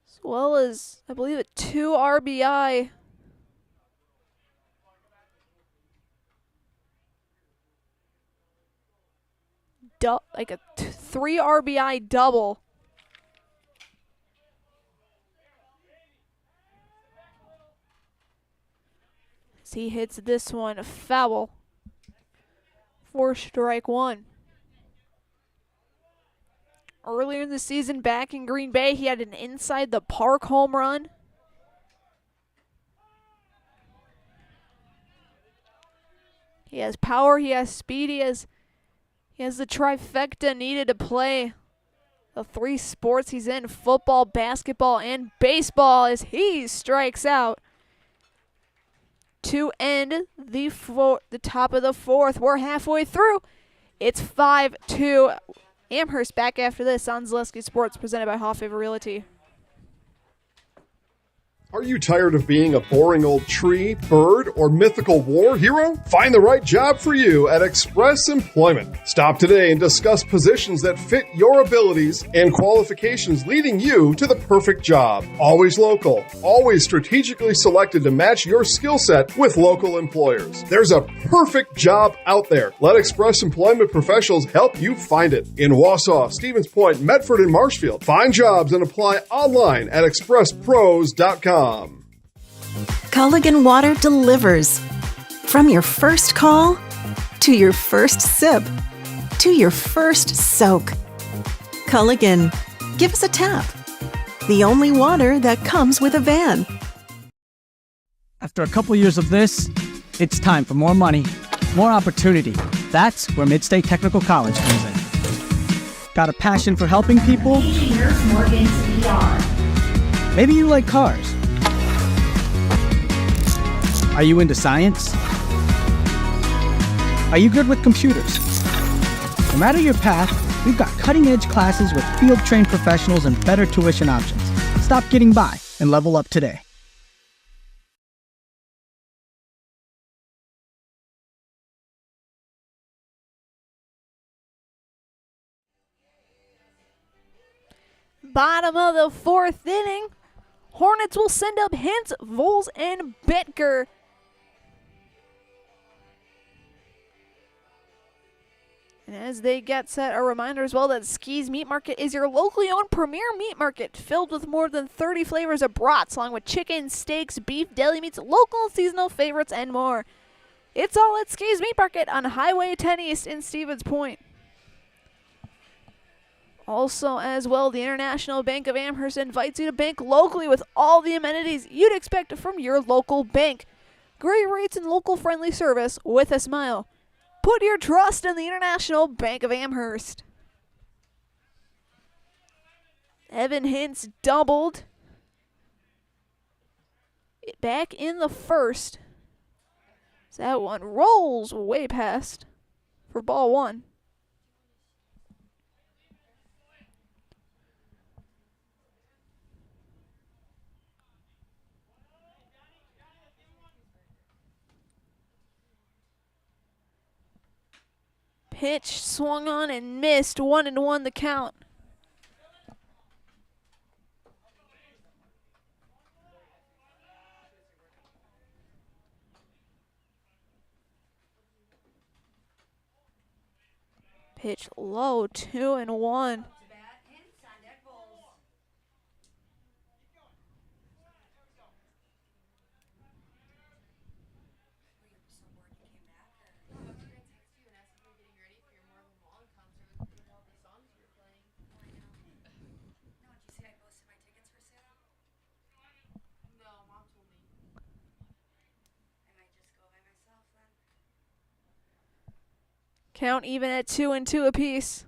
as well as, I believe, a 2 RBI. like a 3 RBI double. As he hits this one a foul for strike one. Earlier in the season back in Green Bay, he had an inside the park home run. He has power, he has speed, he has the trifecta needed to play the 3 sports he's in, football, basketball, and baseball, as he strikes out to end the top of the 4th. We're halfway through. It's 5-2. Amherst back after this on Zaleski Sports, presented by Hoffaver Realty. Are you tired of being a boring old tree, bird, or mythical war hero? Find the right job for you at Express Employment. Stop today and discuss positions that fit your abilities and qualifications, leading you to the perfect job. Always local, always strategically selected to match your skill set with local employers. There's a perfect job out there. Let Express Employment professionals help you find it. In Wausau, Stevens Point, Medford, and Marshfield. Find jobs and apply online at expresspros.com. Culligan Water delivers. From your first call, to your first sip, to your first soak. Culligan, give us a tap. The only water that comes with a van. After a couple years of this, it's time for more money, more opportunity. That's where Midstate Technical College comes in. Got a passion for helping people? Maybe you like cars. Are you into science? Are you good with computers? No matter your path, we've got cutting-edge classes with field-trained professionals and better tuition options. Stop getting by and level up today. Bottom of the 4th inning. Hornets will send up Hintz, Vols, and Bitker. And as they get set, a reminder as well that Ski's Meat Market is your locally owned premier meat market filled with more than 30 flavors of brats, along with chicken, steaks, beef, deli meats, local and seasonal favorites, and more. It's all at Ski's Meat Market on Highway 10 East in Stevens Point. Also, as well, the International Bank of Amherst invites you to bank locally with all the amenities you'd expect from your local bank. Great rates and local-friendly service with a smile. Put your trust in the International Bank of Amherst. Evan Hintz doubled. Back in the 1st. So that one rolls way past for ball 1. Pitch swung on and missed. 1-1 the count. Pitch low. 2-1. Count even at 2-2 apiece.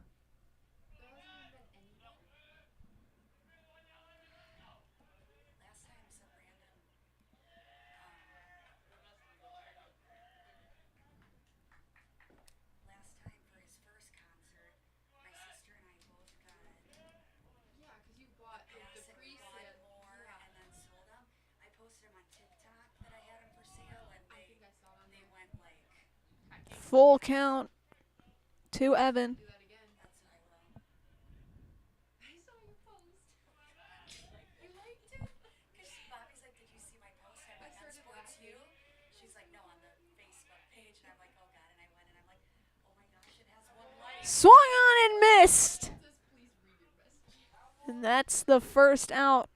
Full count to Evan. Swung missed. And that's the first out.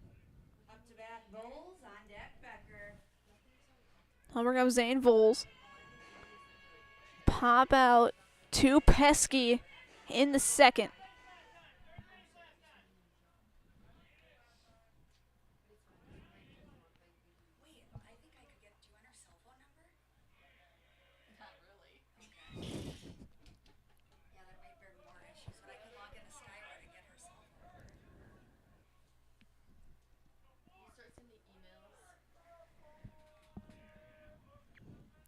Up to bat, Vols on deck, Becker. Over comes Zane Vols. Pop out to Pesky in the second.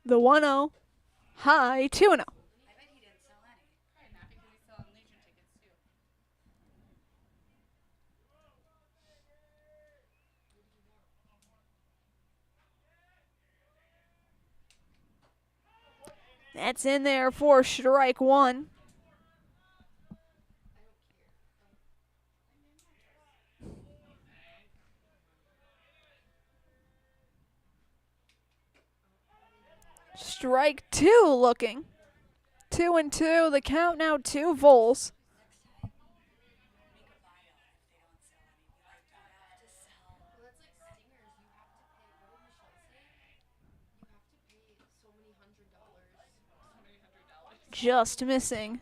The 1-0. High 2-0. That's in there for strike one. Strike two looking. 2-2. The count now to Vols. Just missing.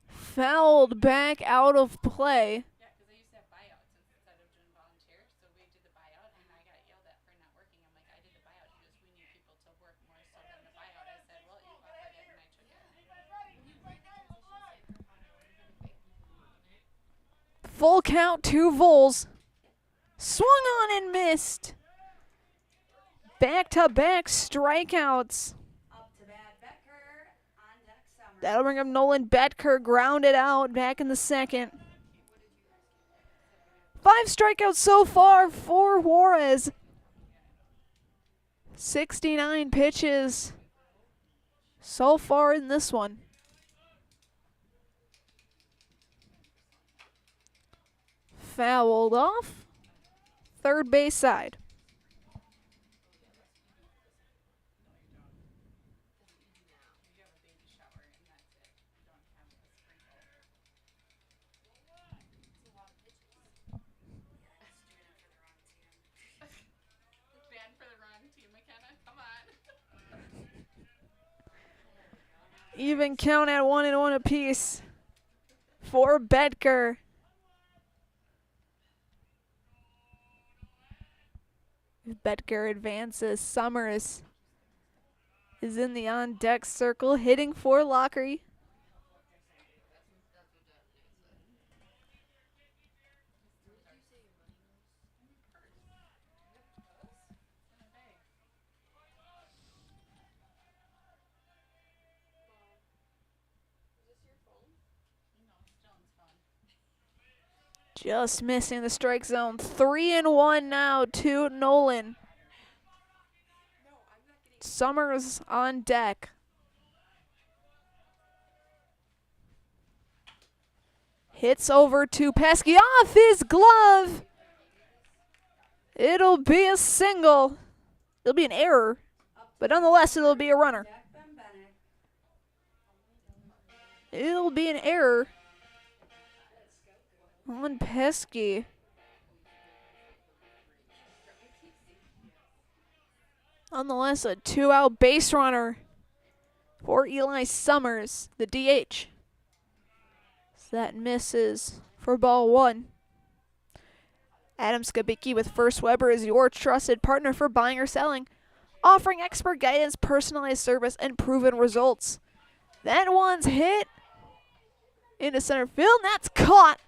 Fouled back out of play. Full count to Vols. Swung on and missed. Back-to-back strikeouts. That'll bring up Nolan Betker, grounded out back in the second. 5 strikeouts so far for Juarez. 69 pitches so far in this one. Fouled off. Third base side. Even count at 1-1 apiece for Betker. Betker advances. Summers is in the on-deck circle, hitting for Lockery. Just missing the strike zone. 3-1 now to Nolan. Summers on deck. Hits over to Pesky off his glove. It'll be a single. It'll be an error, but nonetheless it'll be a runner. It'll be an error on Pesky. Nonetheless, a 2-out base runner for Eli Summers, the DH. So that misses for ball one. Adam Skabicki with First Weber is your trusted partner for buying or selling, offering expert guidance, personalized service, and proven results. That one's hit into center field, and that's caught.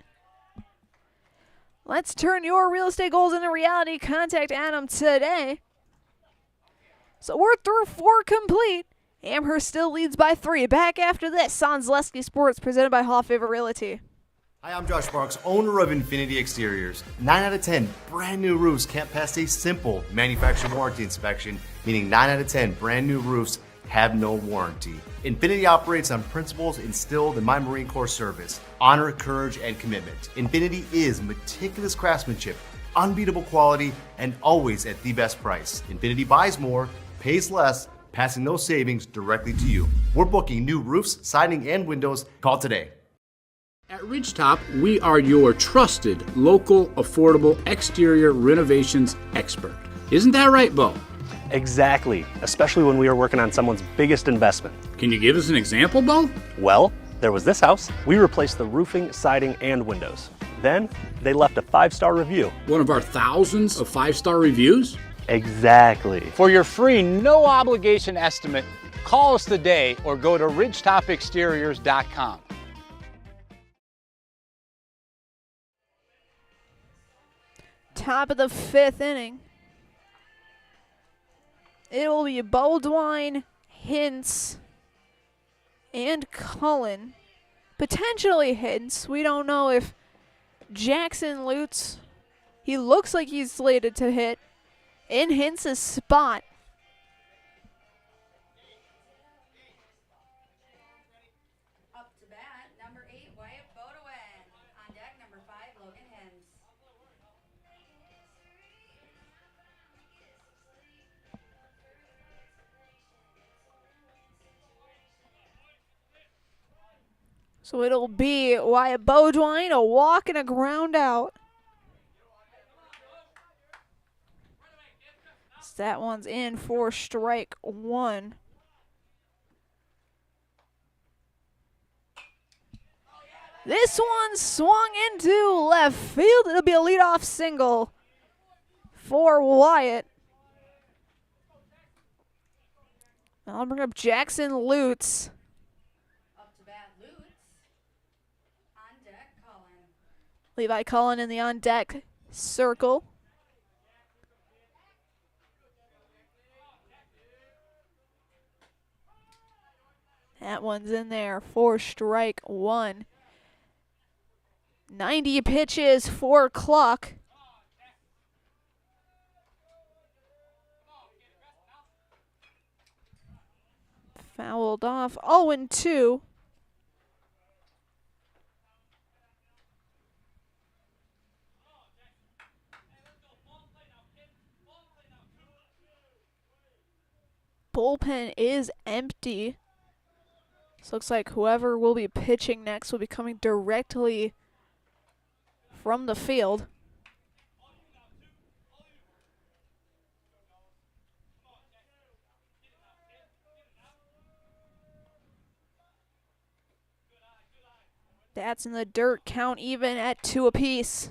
Let's turn your real estate goals into reality. Contact Adam today. So we're through 4 complete. Amherst still leads by 3. Back after this on Zaleski Sports, presented by Hall Favorite Realty. Hi, I'm Josh Marks, owner of Infinity Exteriors. 9 out of 10 brand new roofs can't pass a simple manufacturer warranty inspection, meaning 9 out of 10 brand new roofs have no warranty. Infinity operates on principles instilled in my Marine Corps service: honor, courage, and commitment. Infinity is meticulous craftsmanship, unbeatable quality, and always at the best price. Infinity buys more, pays less, passing those savings directly to you. We're booking new roofs, siding, and windows. Call today. At Ridgetop, we are your trusted, local, affordable exterior renovations expert. Isn't that right, Bo? Exactly, especially when we are working on someone's biggest investment. Can you give us an example, Bo? Well, there was this house. We replaced the roofing, siding, and windows. Then they left a 5-star review. One of our thousands of 5-star reviews? Exactly. For your free, no obligation estimate, call us today or go to ridgetopexteriors.com. Top of the 5th inning. It will be Bodwine, Hintz, and Cullen. Potentially Hintz. We don't know if Jackson Lutz, he looks like he's slated to hit in Hintz's spot. Up to bat, number 8, Wyatt Bodwin. On deck, number 5, Logan Hens. So it'll be Wyatt Bodwine, a walk and a ground out. So that one's in for strike 1. This one swung into left field. It'll be a leadoff single for Wyatt. I'll bring up Jackson Lutz. Up to bat, Lutz. On deck, Cullen. Levi Cullen in the on-deck circle. That one's in there for strike 1. 90 pitches, 4 clock. Fouled off, 0-2. Bullpen is empty. This looks like whoever will be pitching next will be coming directly from the field. That's in the dirt, count even at 2 apiece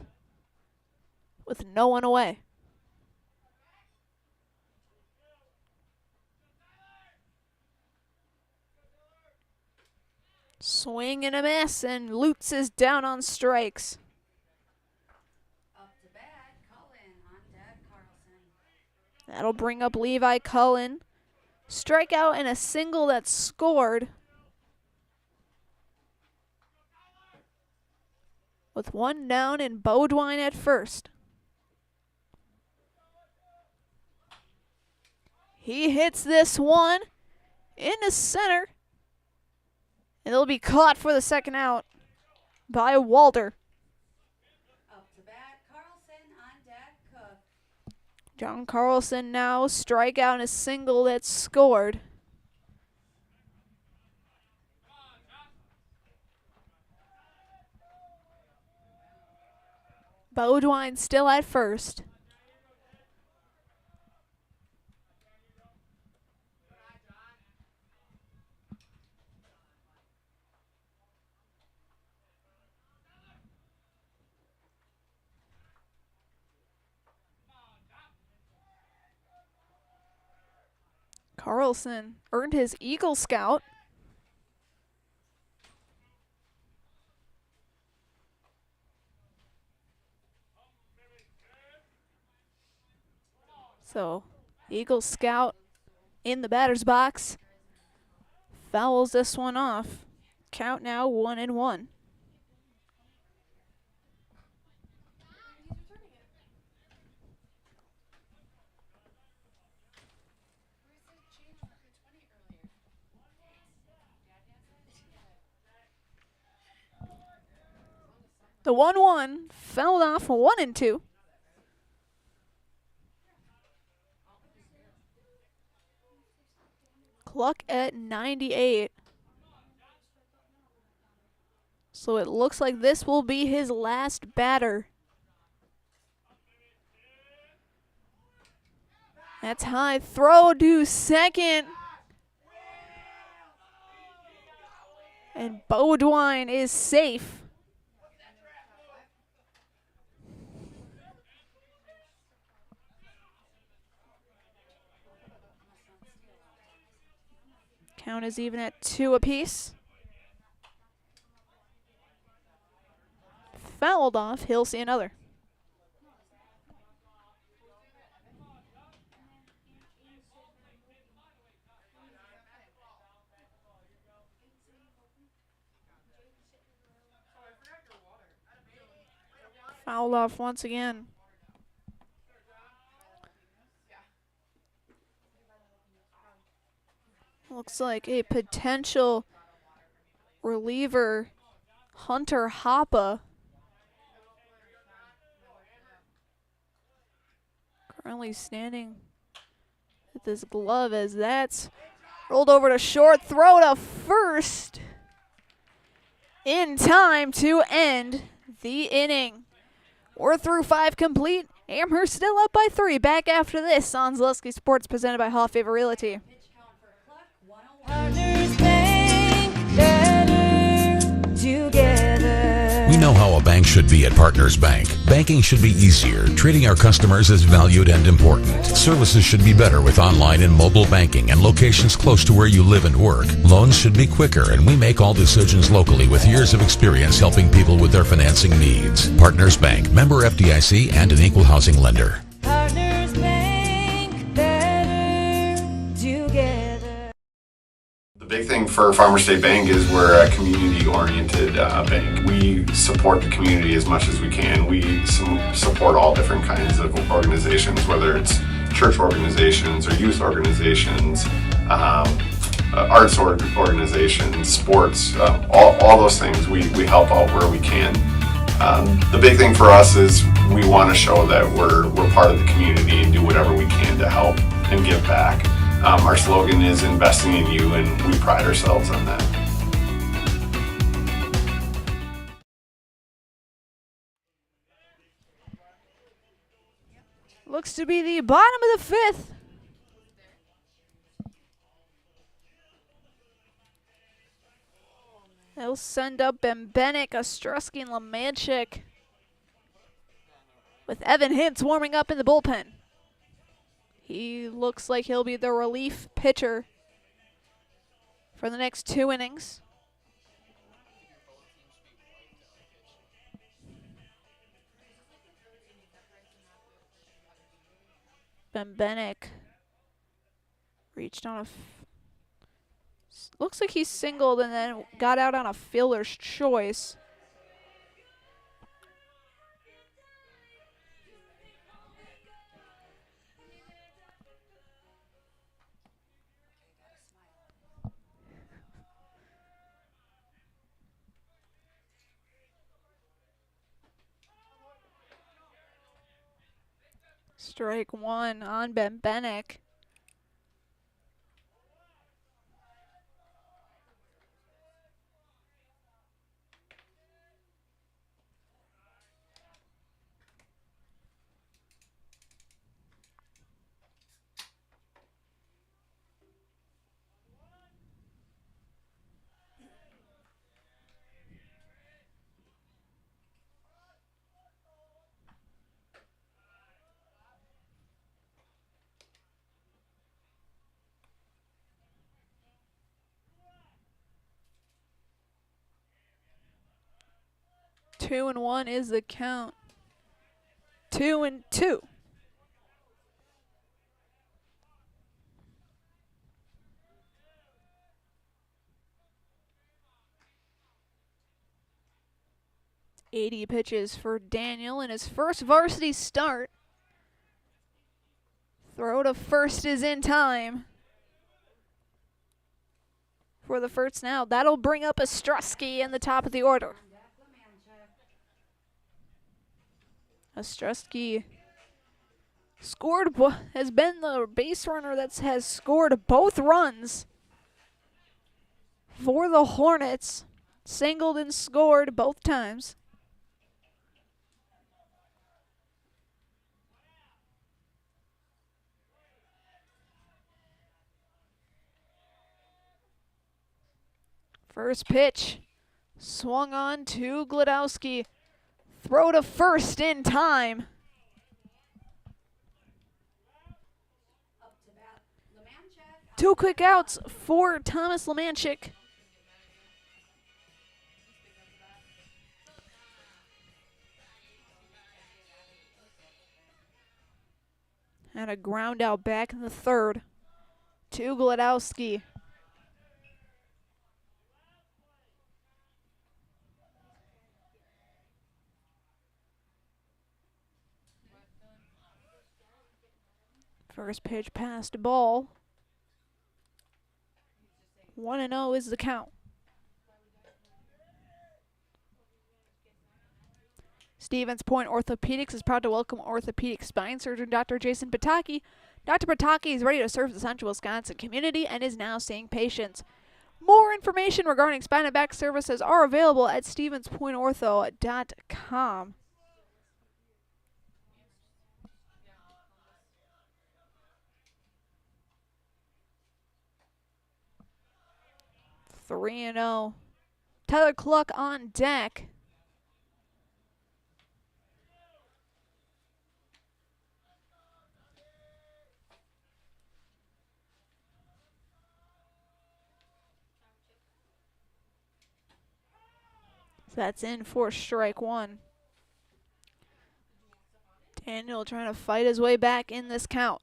with no one away. Swing and a miss, and Lutz is down on strikes. Up to bat, Cullen. On deck, Carlson. That'll bring up Levi Cullen. Strikeout and a single that's scored. With one down and Bodwine at first. He hits this one into center. And it'll be caught for the second out by Walter. Up to bat, Carlson. On deck, Cook. John Carlson now strikeout and a single that's scored. Bodwine still at first. Carlson earned his Eagle Scout. So, Eagle Scout in the batter's box. Fouls this one off. Count now 1-1. The 1-1 fouled off 1-2. Clock at 98. So it looks like this will be his last batter. That's high. Throw to second. And Beaudoin is safe. Count is even at 2 apiece. Fouled off. He'll see another. Fouled off once again. Looks like a potential reliever, Hunter Hoppe. Currently standing with this glove as that's rolled over to short. Throw to first in time to end the inning. We're through 5 complete. Amherst still up by 3. Back after this on Zaleski Sports presented by Hall Favor Realty. Partners Bank, better together. We know how a bank should be at Partners Bank. Banking should be easier. Treating our customers as valued and important. Services should be better with online and mobile banking and locations close to where you live and work. Loans should be quicker, and we make all decisions locally with years of experience helping people with their financing needs. Partners Bank, member FDIC, and an equal housing lender. Partners Bank, better together. The big thing for Farmers State Bank is we're a community-oriented bank. We support the community as much as we can. We support all different kinds of organizations, whether it's church organizations or youth organizations, arts organizations, sports, all those things. We help out where we can. The big thing for us is we want to show that we're part of the community and do whatever we can to help and give back. Our slogan is investing in you, and we pride ourselves on that. Looks to be the bottom of the 5th. They'll send up Bembenek, Ostrowski, and Lamanchik, with Evan Hintz warming up in the bullpen. He looks like he'll be the relief pitcher for the next 2 innings. Bembenek reached on looks like he singled and then got out on a fielder's choice. Strike 1 on Bembenek. Two and 1 is the count. 2-2. .80 pitches for Daniel in his first varsity start. Throw to first is in time for the first now. That'll bring up Ostrowski in the top of the order. Ostrowski has been the base runner that has scored both runs for the Hornets. Singled and scored both times. First pitch swung on to Glodowski. Throw to first in time. Two quick outs for Thomas Lemanchik. And a ground out back in the third to Glodowski. First pitch passed ball. 1-0 is the count. Stevens Point Orthopedics is proud to welcome orthopedic spine surgeon Dr. Jason Pataki. Dr. Pataki is ready to serve the central Wisconsin community and is now seeing patients. More information regarding spine and back services are available at stevenspointortho.com. Three and 0. Tyler Cluck on deck. That's in for strike one. Daniel trying to fight his way back in this count.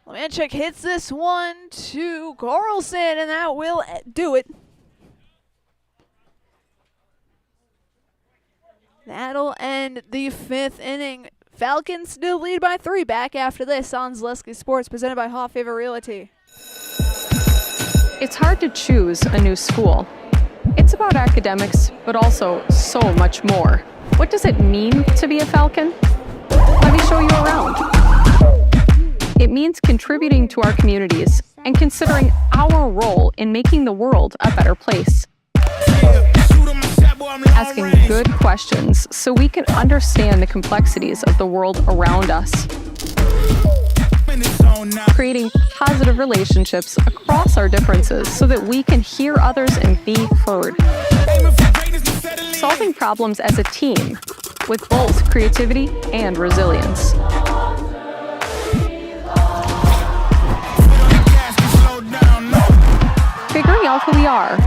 Lemanchik hits this one to Carlson, and that will do it. That'll end the fifth inning. Falcons still lead by 3. Back after this on Zaleski Sports, presented by Hall Favor Realty. It's hard to choose a new school. It's about academics, but also so much more. What does it mean to be a Falcon? Let me show you around. It means contributing to our communities and considering our role in making the world a better place. Asking good questions so we can understand the complexities of the world around us. Creating positive relationships across our differences so that we can hear others and be heard. Solving problems as a team with both creativity and resilience. Figuring out who we are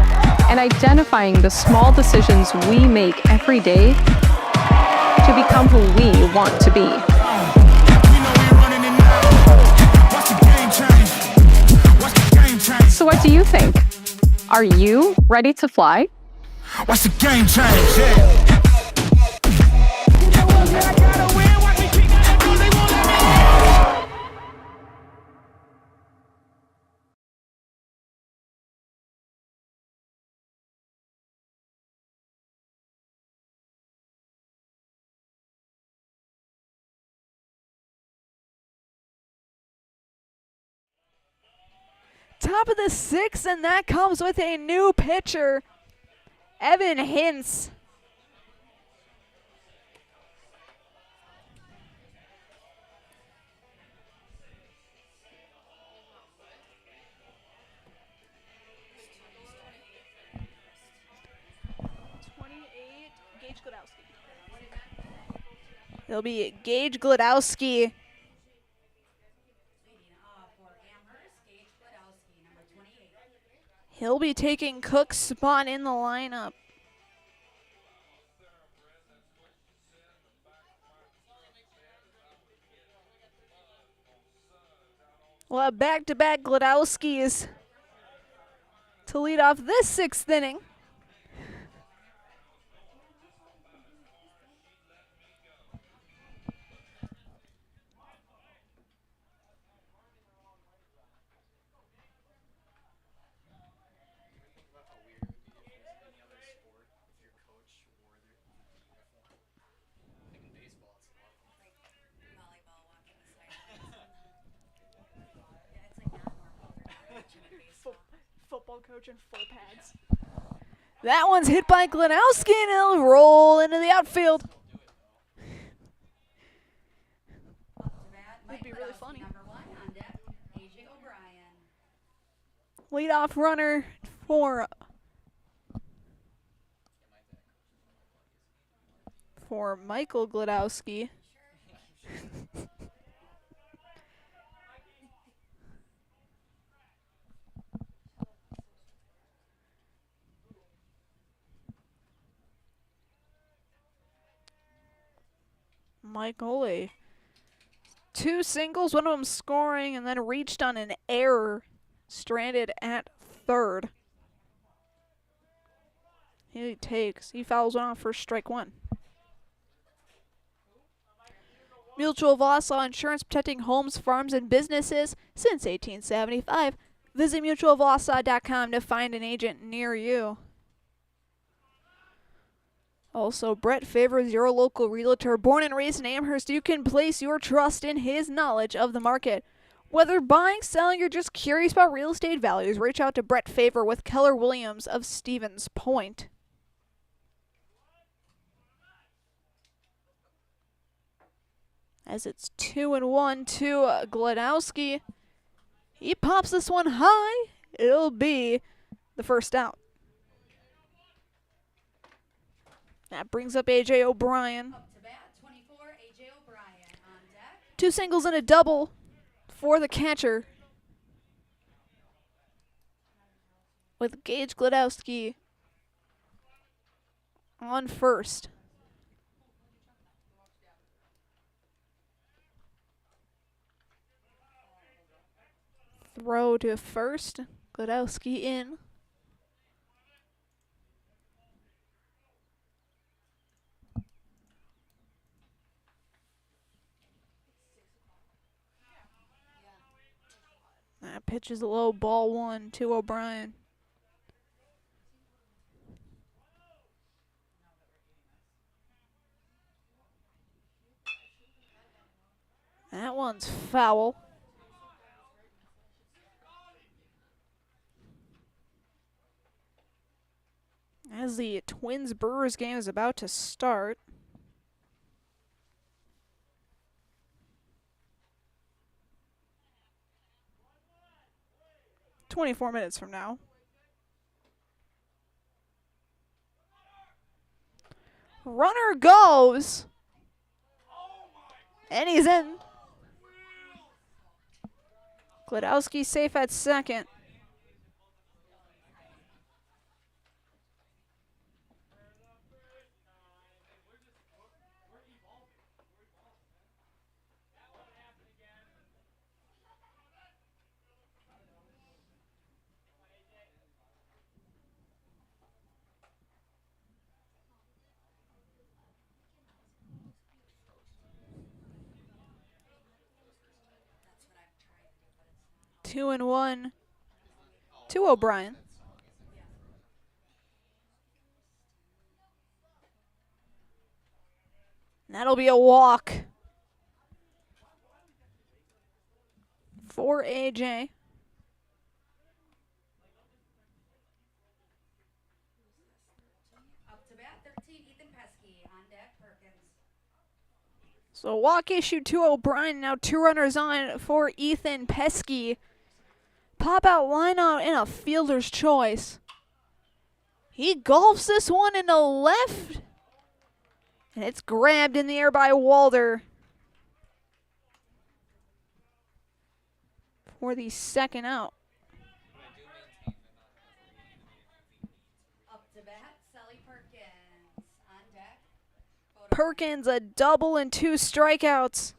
and identifying the small decisions we make every day to become who we want to be. So what do you think? Are you ready to fly? What's the game change? Yeah. Top of the 6th, and that comes with a new pitcher, Evan Hintz. It'll be Gage Glodowski. He'll be taking Cook's spot in the lineup. We'll have back-to-back Glodowskis to lead off this 6th inning. Coach in full pads. That one's hit by Glenowski, and it'll roll into the outfield. That'd be really funny. Leadoff runner for Michael Gladowski. Michael, 2 singles, one of them scoring, and then reached on an error, stranded at third. He fouls one off for strike 1. Mutual of Wausau Insurance, protecting homes, farms, and businesses since 1875. Visit mutualofwausau.com to find an agent near you. Also, Brett Favor is your local realtor. Born and raised in Amherst, you can place your trust in his knowledge of the market. Whether buying, selling, or just curious about real estate values, reach out to Brett Favor with Keller Williams of Stevens Point. As it's 2-1 to Gladowski. He pops this one high. It'll be the first out. That brings up A.J. O'Brien. 2 singles and a double for the catcher, with Gage Gladowski on first. Throw to first. Gladowski in. That pitch is low, ball 1 to O'Brien. That one's foul. As the Twins-Brewers game is about to start. "24 minutes from now. Runner goes. And he's in. Gladowski safe at second. Two and one to O'Brien. And that'll be a walk for AJ. Up to bat, 13, Ethan Pesky. On deck, Perkins. So walk issued to O'Brien. Now 2 runners on for Ethan Pesky. Pop out line out in a fielder's choice. He golfs this one into left. And it's grabbed in the air by Walder for the second out. Up to bat, Sally Perkins. On deck. Perkins, a double and 2 strikeouts.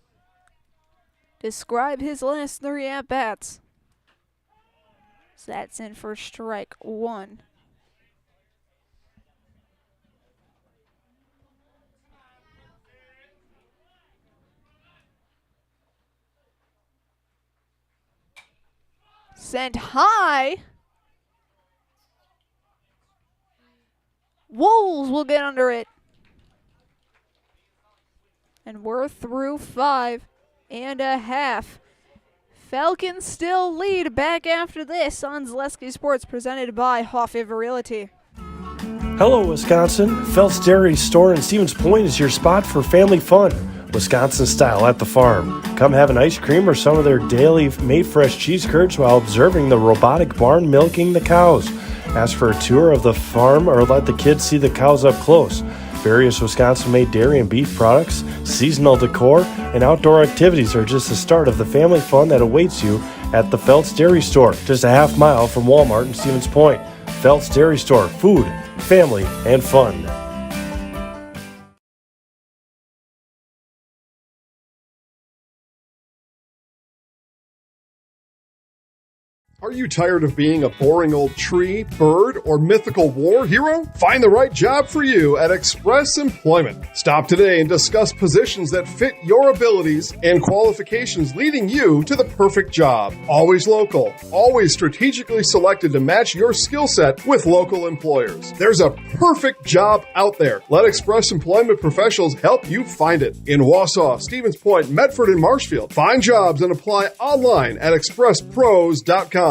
Describe his last 3 at-bats. So that's in for strike 1. Sent high. Wolves will get under it. And we're through 5 1/2. Falcons still lead back after this on Zaleski Sports, presented by Hoffaver Realty. Hello, Wisconsin. Phelps Dairy Store in Stevens Point is your spot for family fun. Wisconsin style at the farm. Come have an ice cream or some of their daily made fresh cheese curds while observing the robotic barn milking the cows. Ask for a tour of the farm or let the kids see the cows up close. Various Wisconsin-made dairy and beef products, seasonal decor, and outdoor activities are just the start of the family fun that awaits you at the Phelps Dairy Store, just a half mile from Walmart in Stevens Point. Phelps Dairy Store, food, family, and fun. Are you tired of being a boring old tree, bird, or mythical war hero? Find the right job for you at Express Employment. Stop today and discuss positions that fit your abilities and qualifications, leading you to the perfect job. Always local, always strategically selected to match your skill set with local employers. There's a perfect job out there. Let Express Employment professionals help you find it. In Wausau, Stevens Point, Medford, and Marshfield. Find jobs and apply online at expresspros.com.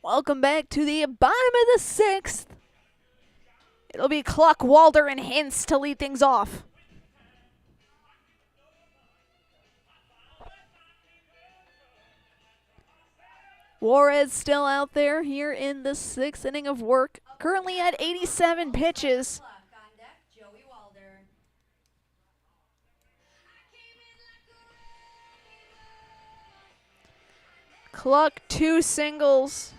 Welcome back to the bottom of the sixth. It'll be Cluck, Walder, and Hintz to lead things off. Juarez still out there here in the sixth inning of work, currently at 87 pitches. Cluck, 2 singles.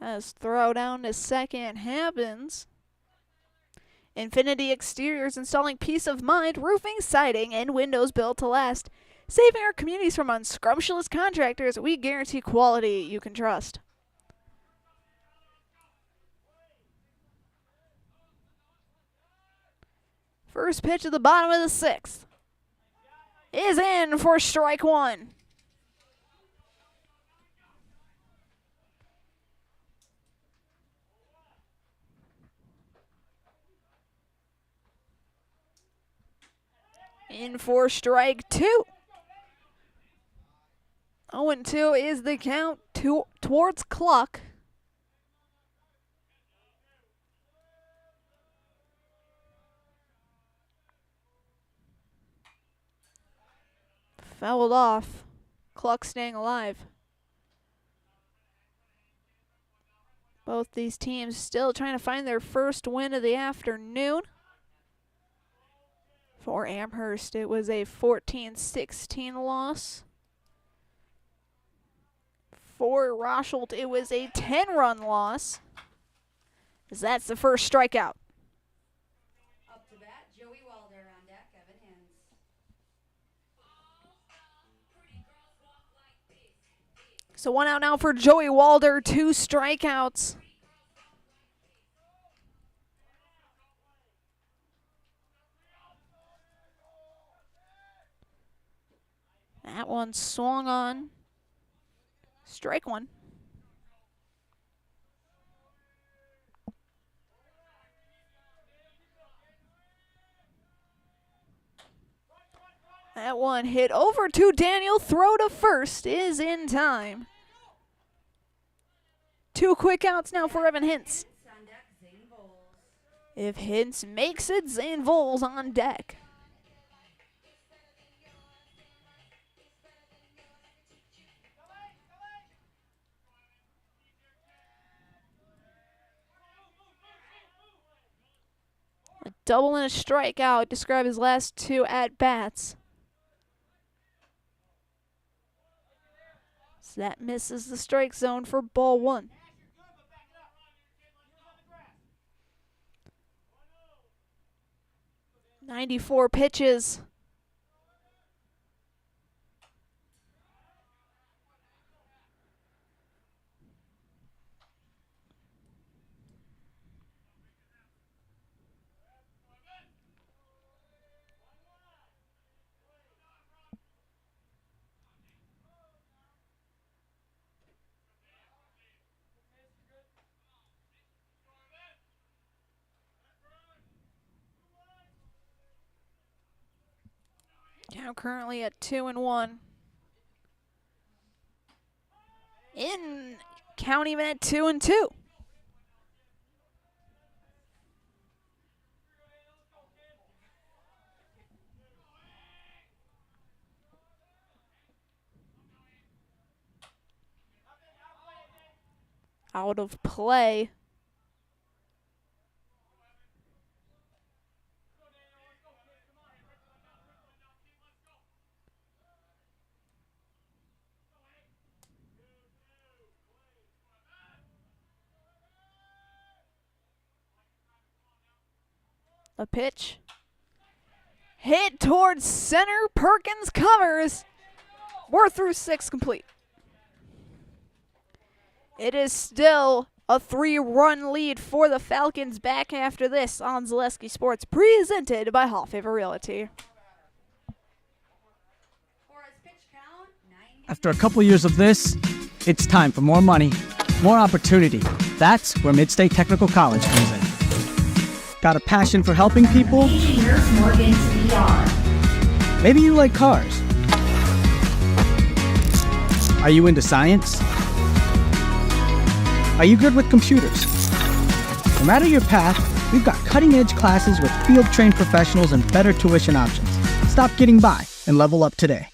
As throw down to second happens. Infinity Exteriors installing peace of mind, roofing, siding, and windows built to last. Saving our communities from unscrumptious contractors, we guarantee quality you can trust. First pitch at the bottom of the sixth is in for strike one. In for strike two. 0-2 is the count towards Cluck. Fouled off. Cluck staying alive. Both these teams still trying to find their first win of the afternoon. For Amherst, it was a 14-16 loss. For Rosholt, it was a 10-run loss. As that's the first strikeout. Up to bat, Joey Walder on deck, Evan Hins. So 1 out now for Joey Walder, 2 strikeouts. That one swung on. Strike one. That one hit over to Daniel. Throw to first is in time. 2 quick outs now for Evan Hintz. If Hintz makes it, Zane Voles on deck. A double and a strikeout describe his last 2 at-bats. So that misses the strike zone for ball 1. .94 pitches. Count currently at 2-1. In count even at 2-2. Out of play. The pitch. Hit towards center. Perkins covers. We're through 6 complete. It is still a 3-run lead for the Falcons. Back after this on Zaleski Sports, presented by Hall Favor Realty. After a couple years of this, it's time for more money, more opportunity. That's where Midstate Technical College comes in. Got a passion for helping people? Maybe you like cars. Are you into science? Are you good with computers? No matter your path, we've got cutting-edge classes with field-trained professionals and better tuition options. Stop getting by and level up today.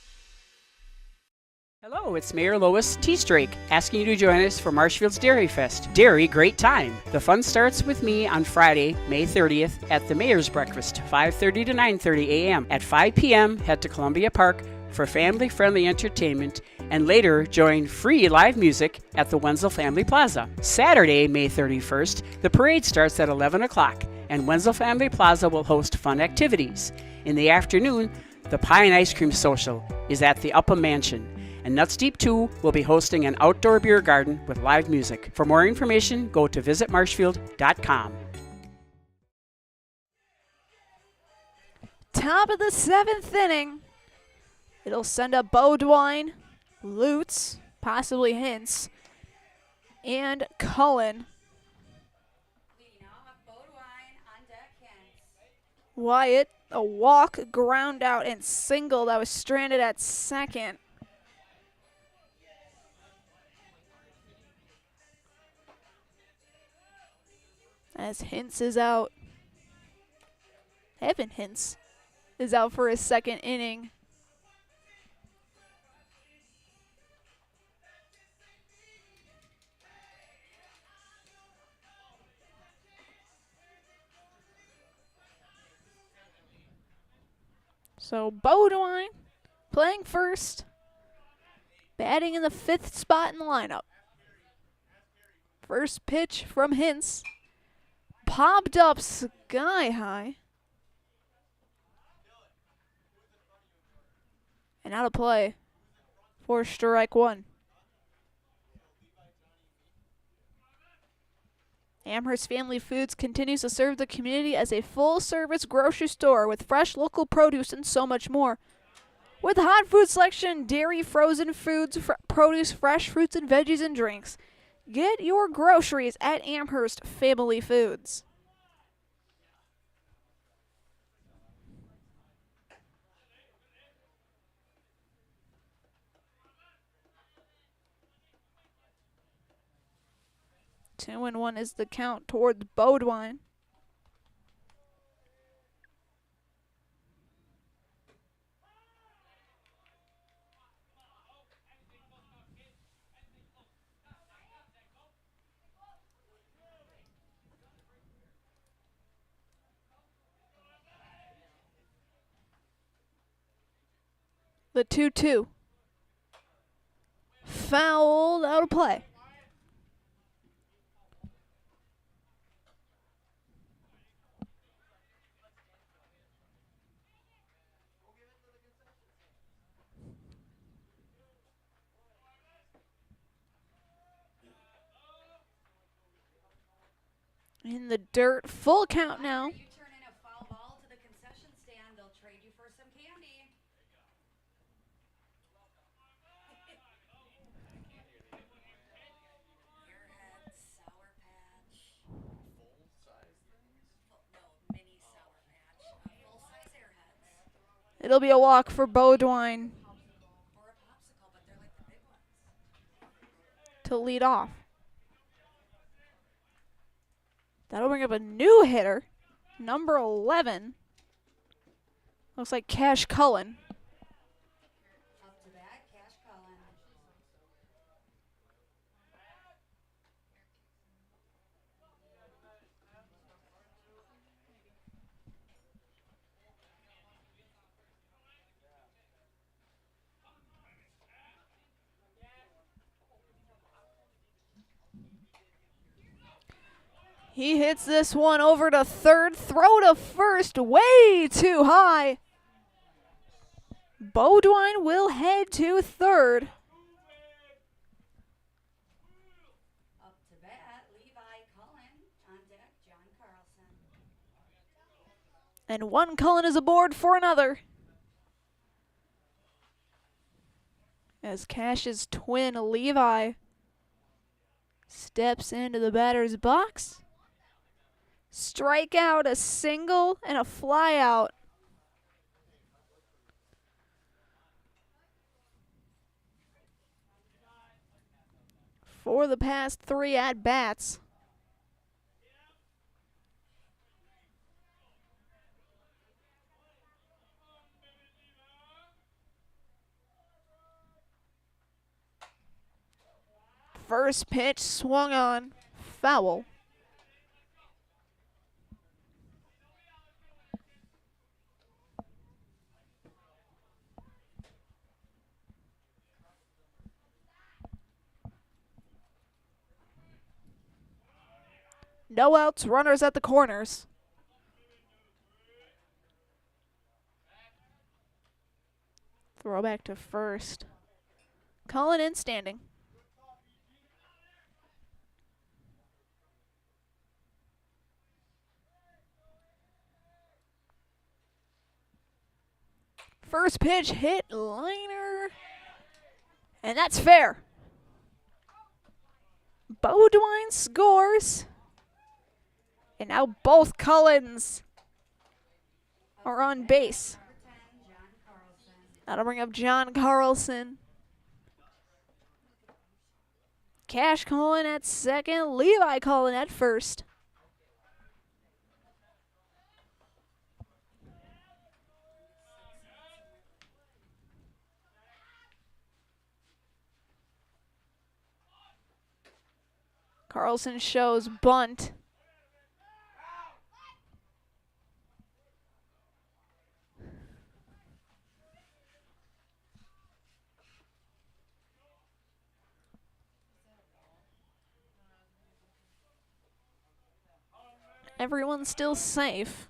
Hello, it's Mayor Lois T. Strake asking you to join us for Marshfield's Dairy Fest. Dairy, great time. The fun starts with me on Friday, May 30th at the Mayor's Breakfast, 5:30 to 9:30 a.m. At 5 p.m., head to Columbia Park for family-friendly entertainment, and later join free live music at the Wenzel Family Plaza. Saturday, May 31st, the parade starts at 11 o'clock, and Wenzel Family Plaza will host fun activities. In the afternoon, the Pie and Ice Cream Social is at the Upham Mansion, and Nuts Deep 2 will be hosting an outdoor beer garden with live music. For more information, go to visitmarshfield.com. Top of the 7th inning. It'll send up Beaudoin, Lutz, possibly Hintz, and Cullen. Wyatt, a walk, ground out, and single that was stranded at second. As Hintz is out. Evan Hintz is out for his second inning. So Beaudoin playing first, batting in the 5th spot in the lineup. First pitch from Hintz, popped up sky high. And out of play for strike 1. Amherst Family Foods continues to serve the community as a full-service grocery store with fresh local produce and so much more. With hot food selection, dairy, frozen foods, produce, fresh fruits and veggies and drinks. Get your groceries at Amherst Family Foods. Two and 1 is the count towards Beaudoin. The 2-2. Fouled, out of play. In the dirt, full count now. It'll be a walk for Beaudoin to lead off. That'll bring up a new hitter, number 11. Looks like Cash Cullen. Up to bat, Cash Cullen. He hits this one over to third, throw to first, way too high. Beaudoin will head to third. Up to bat, Levi Cullen. On deck, John Carlson. And one Cullen is aboard for another. As Cash's twin, Levi, steps into the batter's box. Strikeout, a single, and a flyout. For the past 3 at-bats. First pitch swung on, foul. No outs, runners at the corners. Throw back to first. Cullen in standing. First pitch hit liner. And that's fair. Beaudoin scores. And now both Cullens are on base. That'll bring up John Carlson. Cash Cullen at second, Levi Cullen at first. Carlson shows bunt. Everyone's still safe.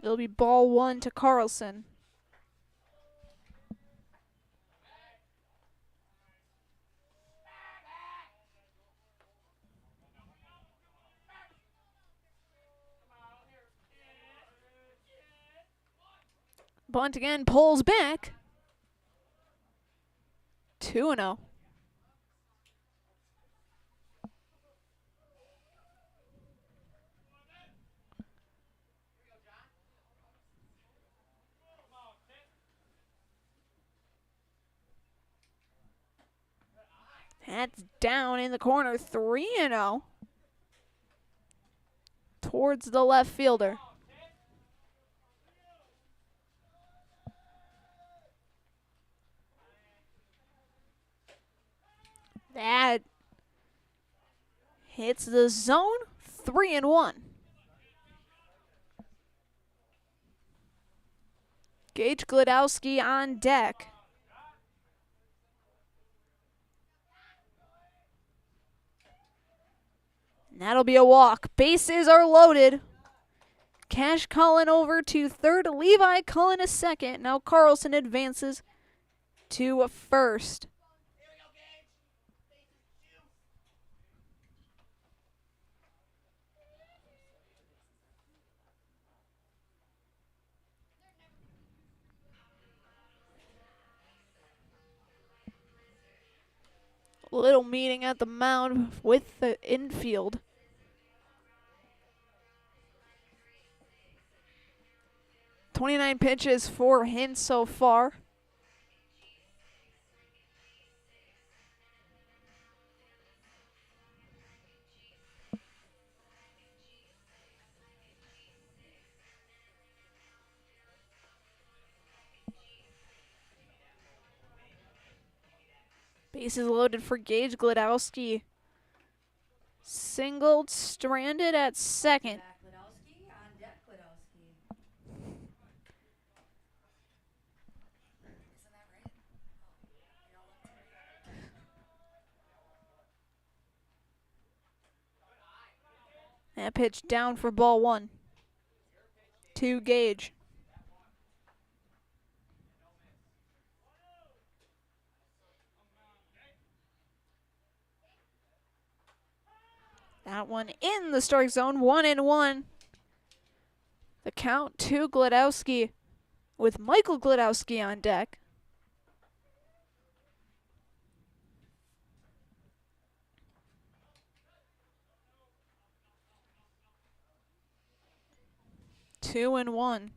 It'll be ball 1 to Carlson. Bunt again, pulls back. 2-0. That's down in the corner, 3-0. Towards the left fielder. That hits the zone, 3-1. Gage Glodowski on deck. And that'll be a walk. Bases are loaded. Cash Cullen over to third, Levi Cullen a second. Now Carlson advances to a first. Little meeting at the mound with the infield. 29 pitches for Hint so far. Bases loaded for Gage Glodowski. Singled, stranded at second. Glodowski on deck, Glodowski. Isn't that right? Oh, y'all look to me. That pitch down for ball one. To Gage. That one in the strike zone, 1-1. The count to Glodowski with Michael Glodowski on deck. Two and one.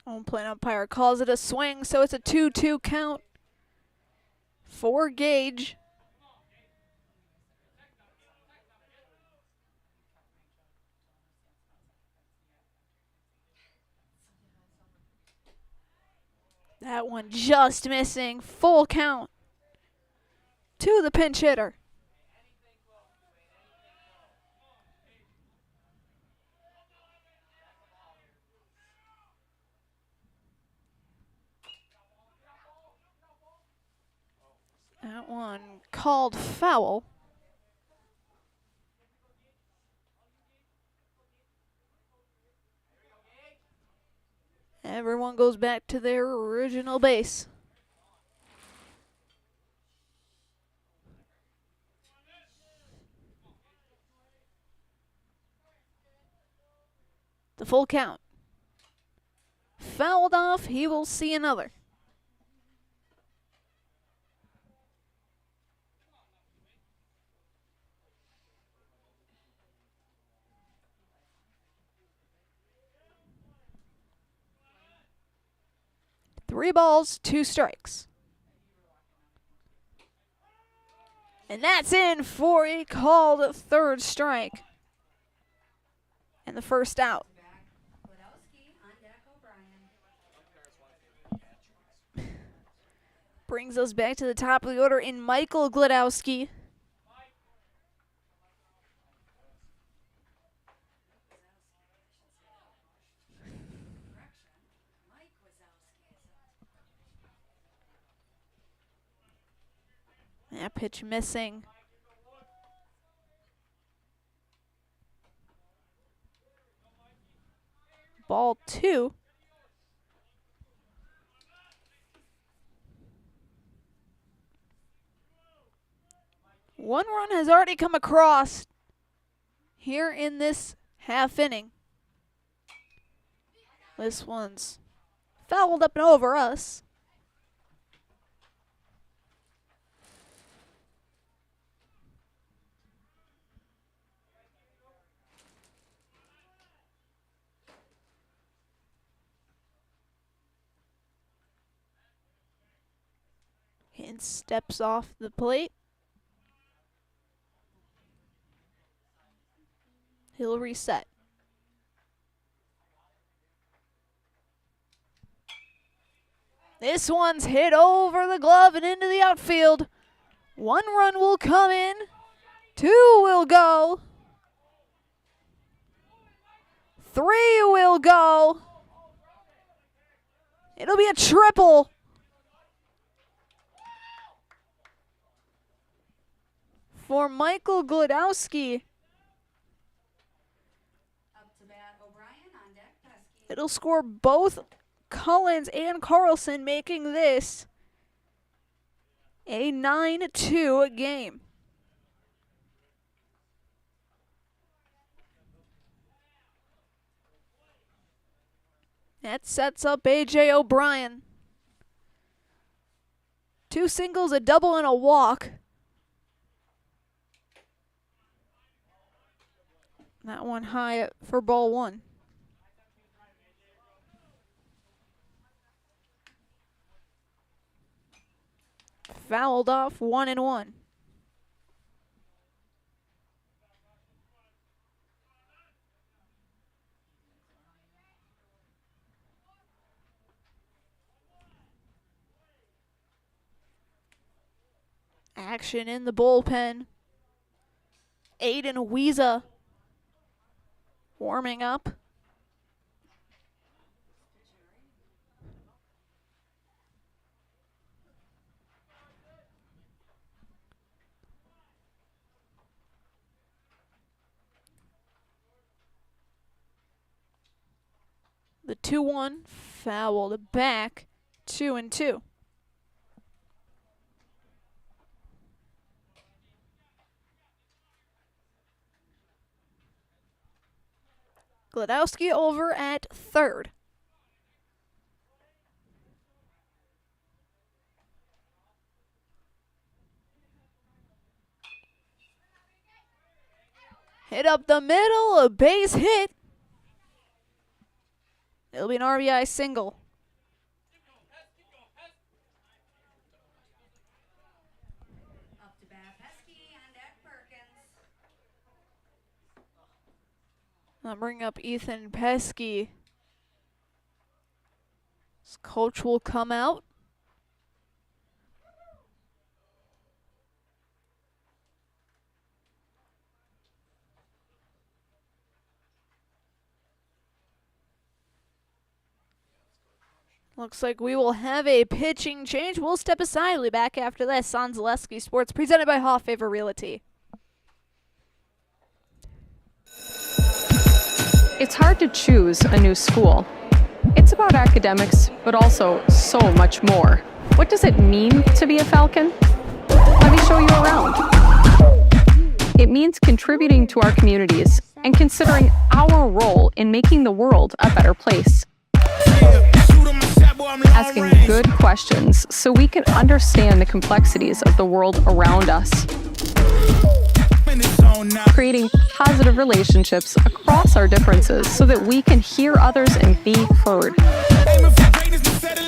Home plate umpire calls it a swing, so it's a 2-2 count for Gage. That one just missing. Full count to the pinch hitter. That one called foul. Everyone goes back to their original base. The full count. Fouled off, he will see another. Three balls, two strikes. And that's in for a called third strike. And the first out. Glodowski on deck, O'Brien. Brings us back to the top of the order in Michael Glodowski. That pitch missing. Ball two. One run has already come across here in this half inning. This one's fouled up and over us. And steps off the plate. He'll reset. This one's hit over the glove and into the outfield. One run will come in. Two will go. Three will go. It'll be a triple. For Michael Glodowski. Up to bat, O'Brien on deck, Pesky. It'll score both Cullens and Carlson, making this a 9-2 game. That sets up A.J. O'Brien. 2 singles, a double, and a walk. That one high for ball 1. Fouled off, 1-1. Action in the bullpen. Aiden Weeza warming up. The 2-1 fouled back, 2-2. Gladowski over at third. Hit up the middle, a base hit. It'll be an RBI single. Up to bat, Pesky on deck, Perkins. I'll bring up Ethan Pesky. His coach will come out. Looks like we will have a pitching change. We'll step aside. We'll be back after this on Zaleski Sports, presented by Hoff Favor Realty. It's hard to choose a new school. It's about academics, but also so much more. What does it mean to be a Falcon? Let me show you around. It means contributing to our communities and considering our role in making the world a better place. Asking good questions so we can understand the complexities of the world around us. Creating positive relationships across our differences so that we can hear others and be heard.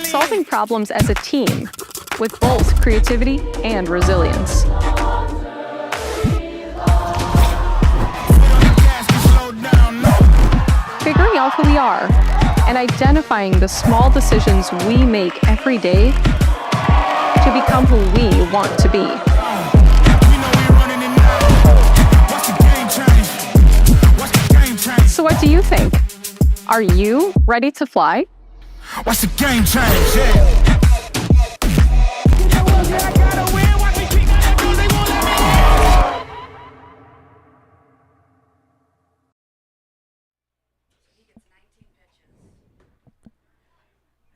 Solving problems as a team with both creativity and resilience. Figuring out who we are and identifying the small decisions we make every day to become who we want to be. So what do you think? Are you ready to fly? Watch the game change, yeah.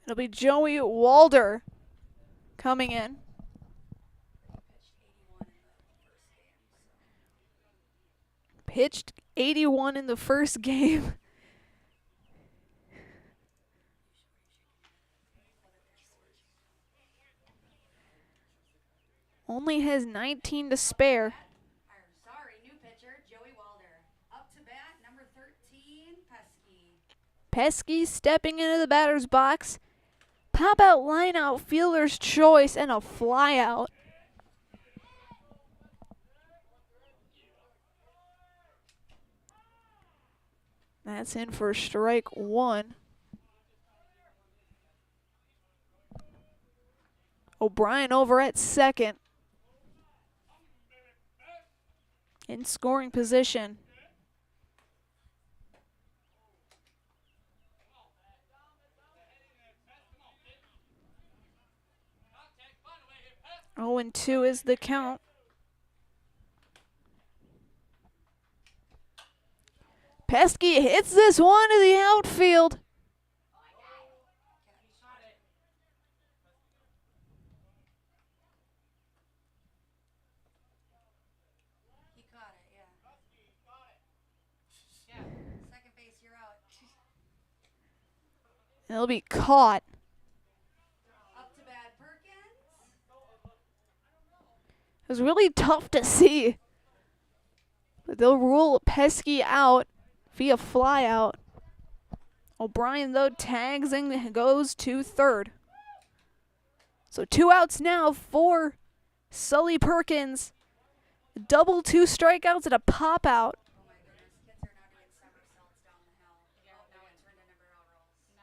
It'll be Joey Walder coming in. Pitched 81 in the first game. Only has 19 to spare. Sorry, new pitcher, Joey Walder. Up to bat, number 13, Pesky. Pesky stepping into the batter's box. Pop out line out, fielder's choice, and a fly out. That's in for strike 1. O'Brien over at second. In scoring position. Oh, and 2 is the count. Pesky hits this one to the outfield. He caught it, yeah. Yeah, second base, you're out. It'll be caught. Up to bat Perkins. It was really tough to see. But they'll rule Pesky out via fly out. O'Brien, though, tags and goes to third. So 2 outs now for Sully Perkins. Double 2 strikeouts and a pop out.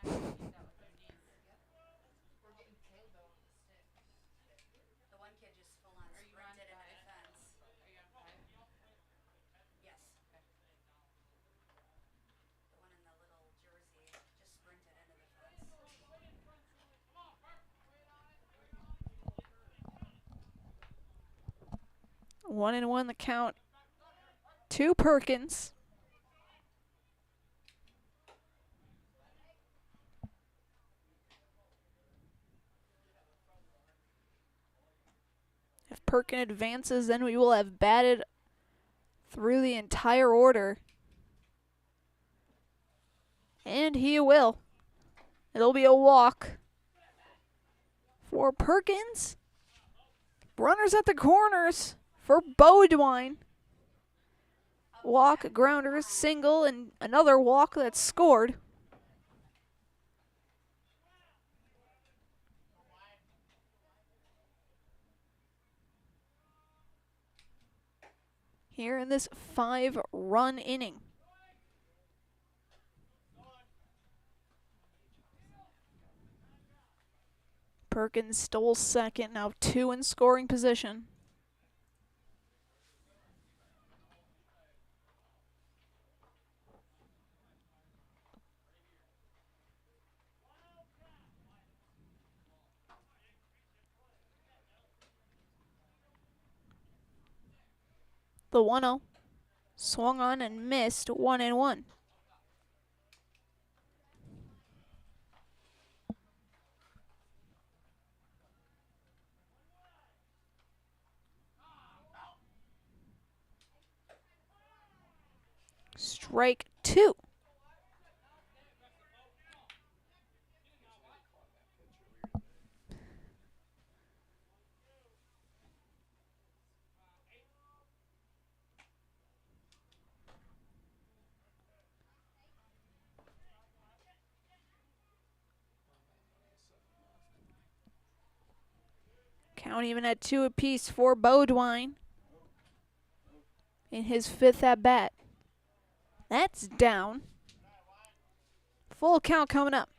The one kid just full on sprinted into the fence. Yes. The one in the little jersey just sprinted into the fence. 1-1 the count to Perkins. If Perkin advances, then we will have batted through the entire order. And he will. It'll be a walk for Perkins. Runners at the corners for Beaudoin. Walk, grounder, single, and another walk that's scored. Here in this 5-run inning. Perkins stole second, now 2 in scoring position. The 1-0 swung on and missed, 1-1. Strike 2. Count even at 2 apiece for Beaudoin in his 5th at bat. That's down. Full count coming up.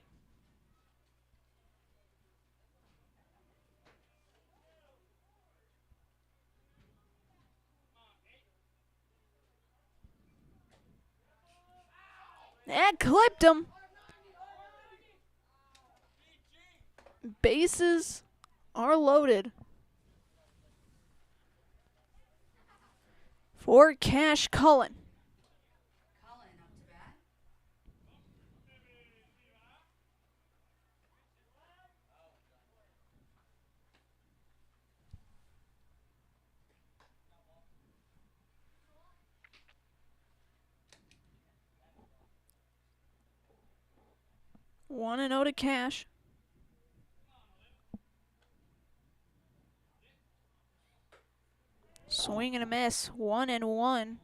That clipped him. Bases are loaded for Cash Cullen. Cullen up to bat. One and 0 to Cash. Swing and a miss, 1-1.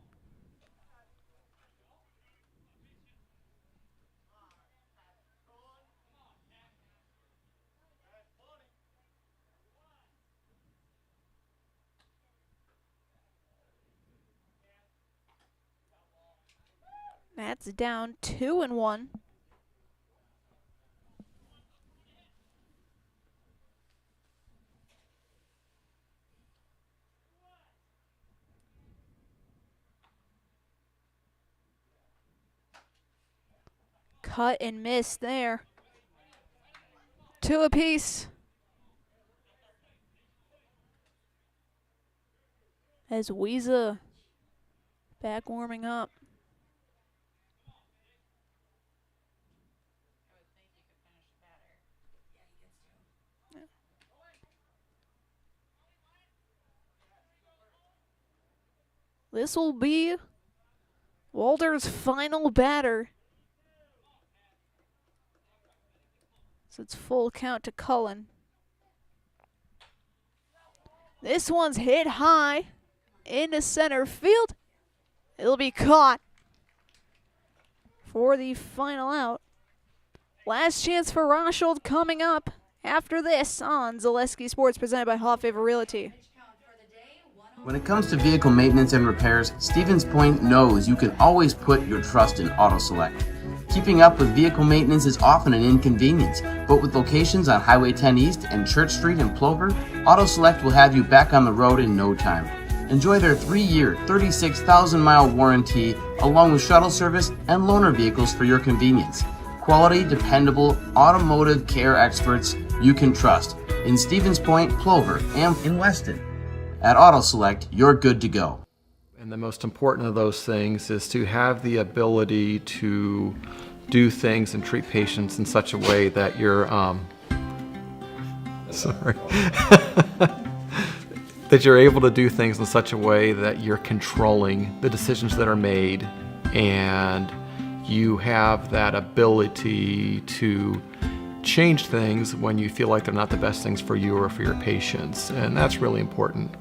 That's down 2-1. Cut and miss there. 2 apiece. As WIAA back warming up. This will be Walter's final batter. So it's full count to Cullen. This one's hit high into center field. It'll be caught for the final out. Last chance for Rosholt coming up after this on Zaleski Sports, presented by Hall Favor Realty. When it comes to vehicle maintenance and repairs, Stevens Point knows you can always put your trust in Auto Select. Keeping up with vehicle maintenance is often an inconvenience, but with locations on Highway 10 East and Church Street in Plover, Auto Select will have you back on the road in no time. Enjoy their 3-year, 36,000-mile warranty, along with shuttle service and loaner vehicles for your convenience. Quality, dependable, automotive care experts you can trust in Stevens Point, Plover, and in Weston. At Auto Select, you're good to go. And the most important of those things is to have the ability to do things and treat patients in such a way that you're, that you're able to do things in such a way that you're controlling the decisions that are made, and you have that ability to change things when you feel like they're not the best things for you or for your patients, and that's really important.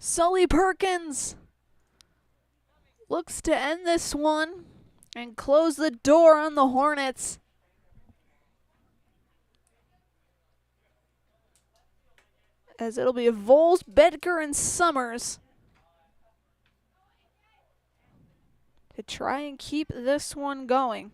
Sully Perkins looks to end this one and close the door on the Hornets. As it'll be Vols, Bedker, and Summers to try and keep this one going.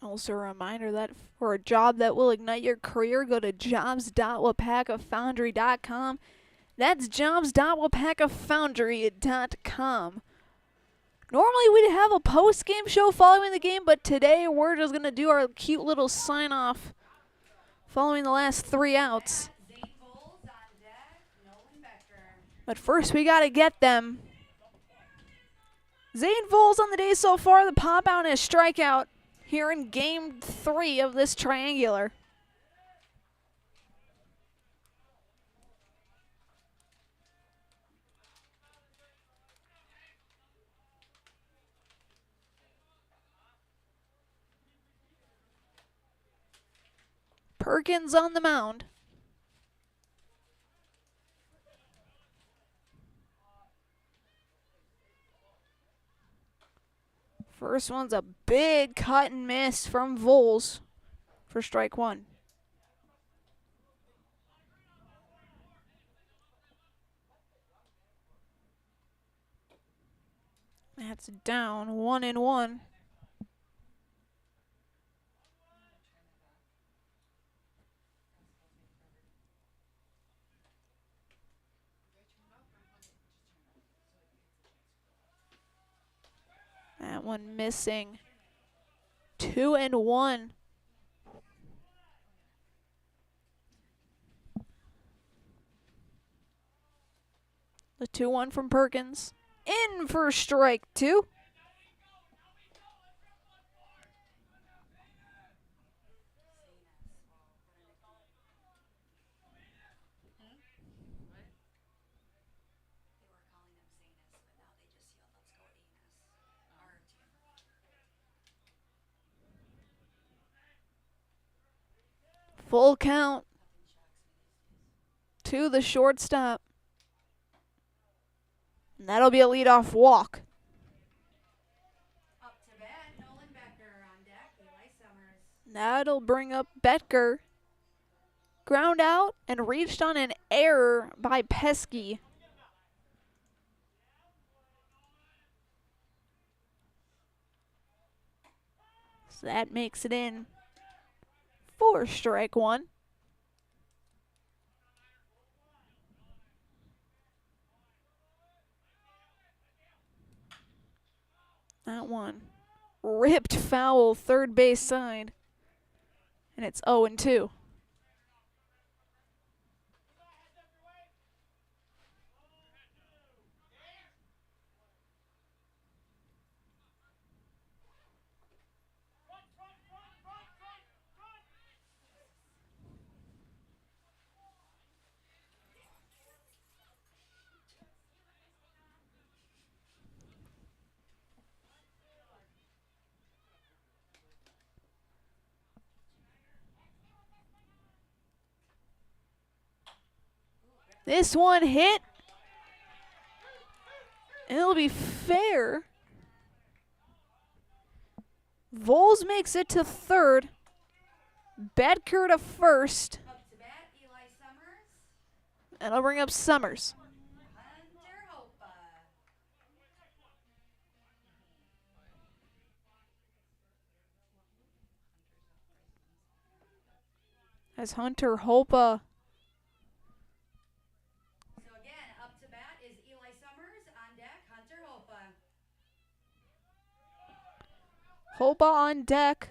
Also a reminder that for a job that will ignite your career, go to jobs.wapakafoundry.com. That's jobs.wapakafoundry.com. Normally we'd have a post-game show following the game, but today we're just going to do our cute little sign-off following the last 3 outs. But first we got to get them. Zane Vols on the day so far, the pop out and a strikeout here in game 3 of this triangular. Perkins on the mound. First one's a big cut and miss from Vols for strike 1. That's down 1-1. That one missing. 2-1. The 2-1 from Perkins. In for strike 2. Full count to the shortstop. And that'll be a leadoff walk. That'll bring up Betker. Ground out and reached on an error by Pesky. So that makes it in for strike 1. That one ripped foul third base side. And it's 0-2. This one hit. It'll be fair. Vols makes it to third. Bedker to first. And I'll bring up Summers. As Hunter Hopa. So again, up to bat is Eli Summers. On deck, Hunter Hopa. Hopa on deck.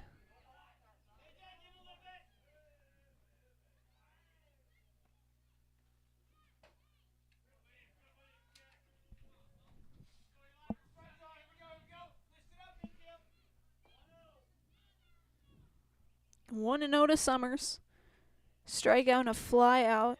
One and 0 to Summers. Strikeout and a fly out.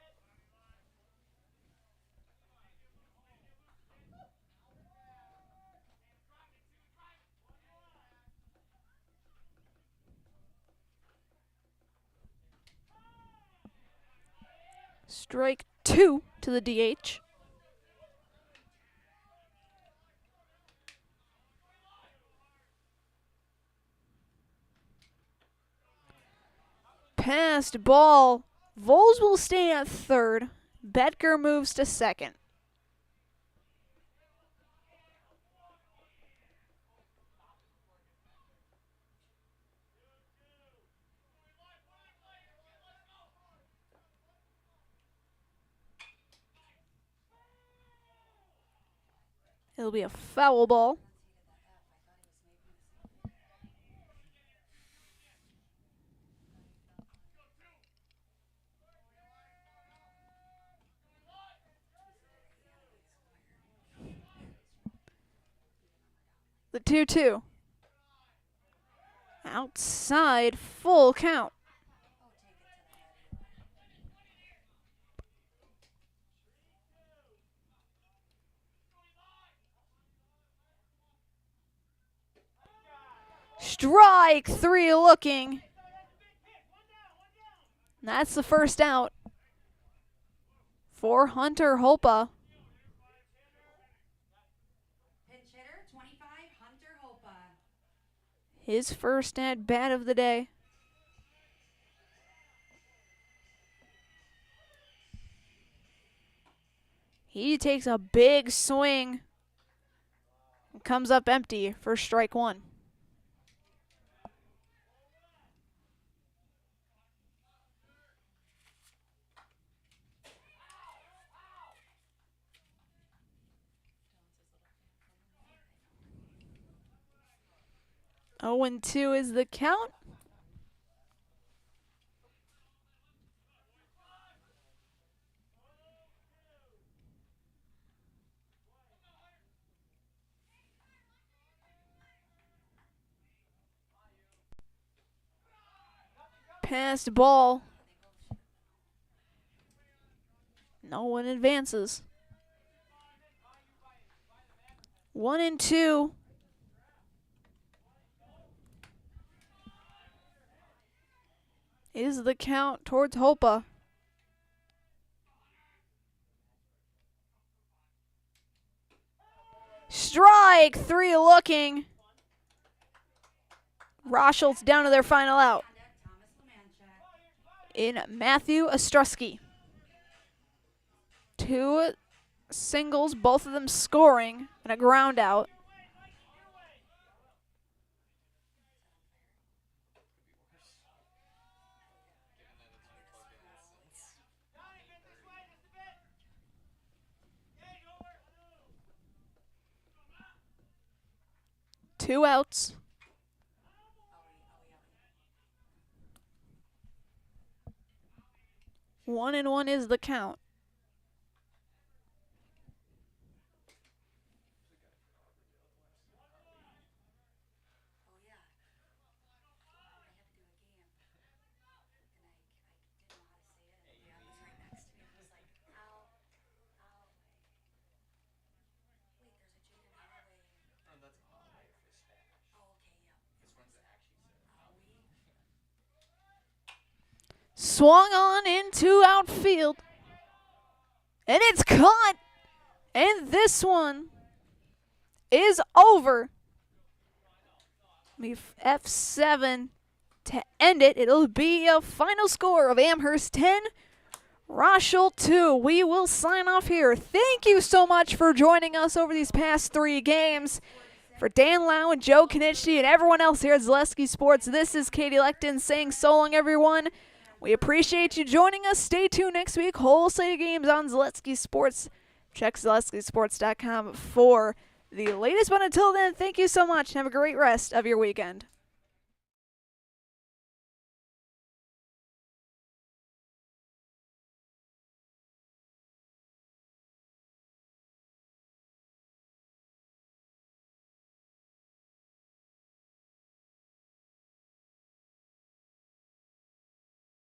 Strike 2 to the DH. Passed ball. Vols will stay at third. Bedker moves to second. It'll be a foul ball. The 2-2. Outside, full count. Strike 3 looking. That's the first out for Hunter Hopa. Pinch hitter, 25, Hunter Hopa. His first at bat of the day. He takes a big swing and comes up empty for strike 1. Oh, and 2 is the count. Passed ball. No one advances. 1 and 2. Is the count towards Hopa. Strike 3 looking. Rosholt's down to their final out. In Matthew Ostrowski. 2 singles, both of them scoring, and a ground out. 2 outs. One and one is the count. Swung on into outfield. And it's caught. And this one is over. F7 to end it. It'll be a final score of Amherst 10, Rosholt 2. We will sign off here. Thank you so much for joining us over these past 3 games. For Dan Lau and Joe Kanichi and everyone else here at Zaleski Sports, this is Katie Lecton saying so long, everyone. We appreciate you joining us. Stay tuned next week. Whole slate of games on Zaleski Sports. Check ZaleskiSports.com for the latest. But until then, thank you so much. Have a great rest of your weekend.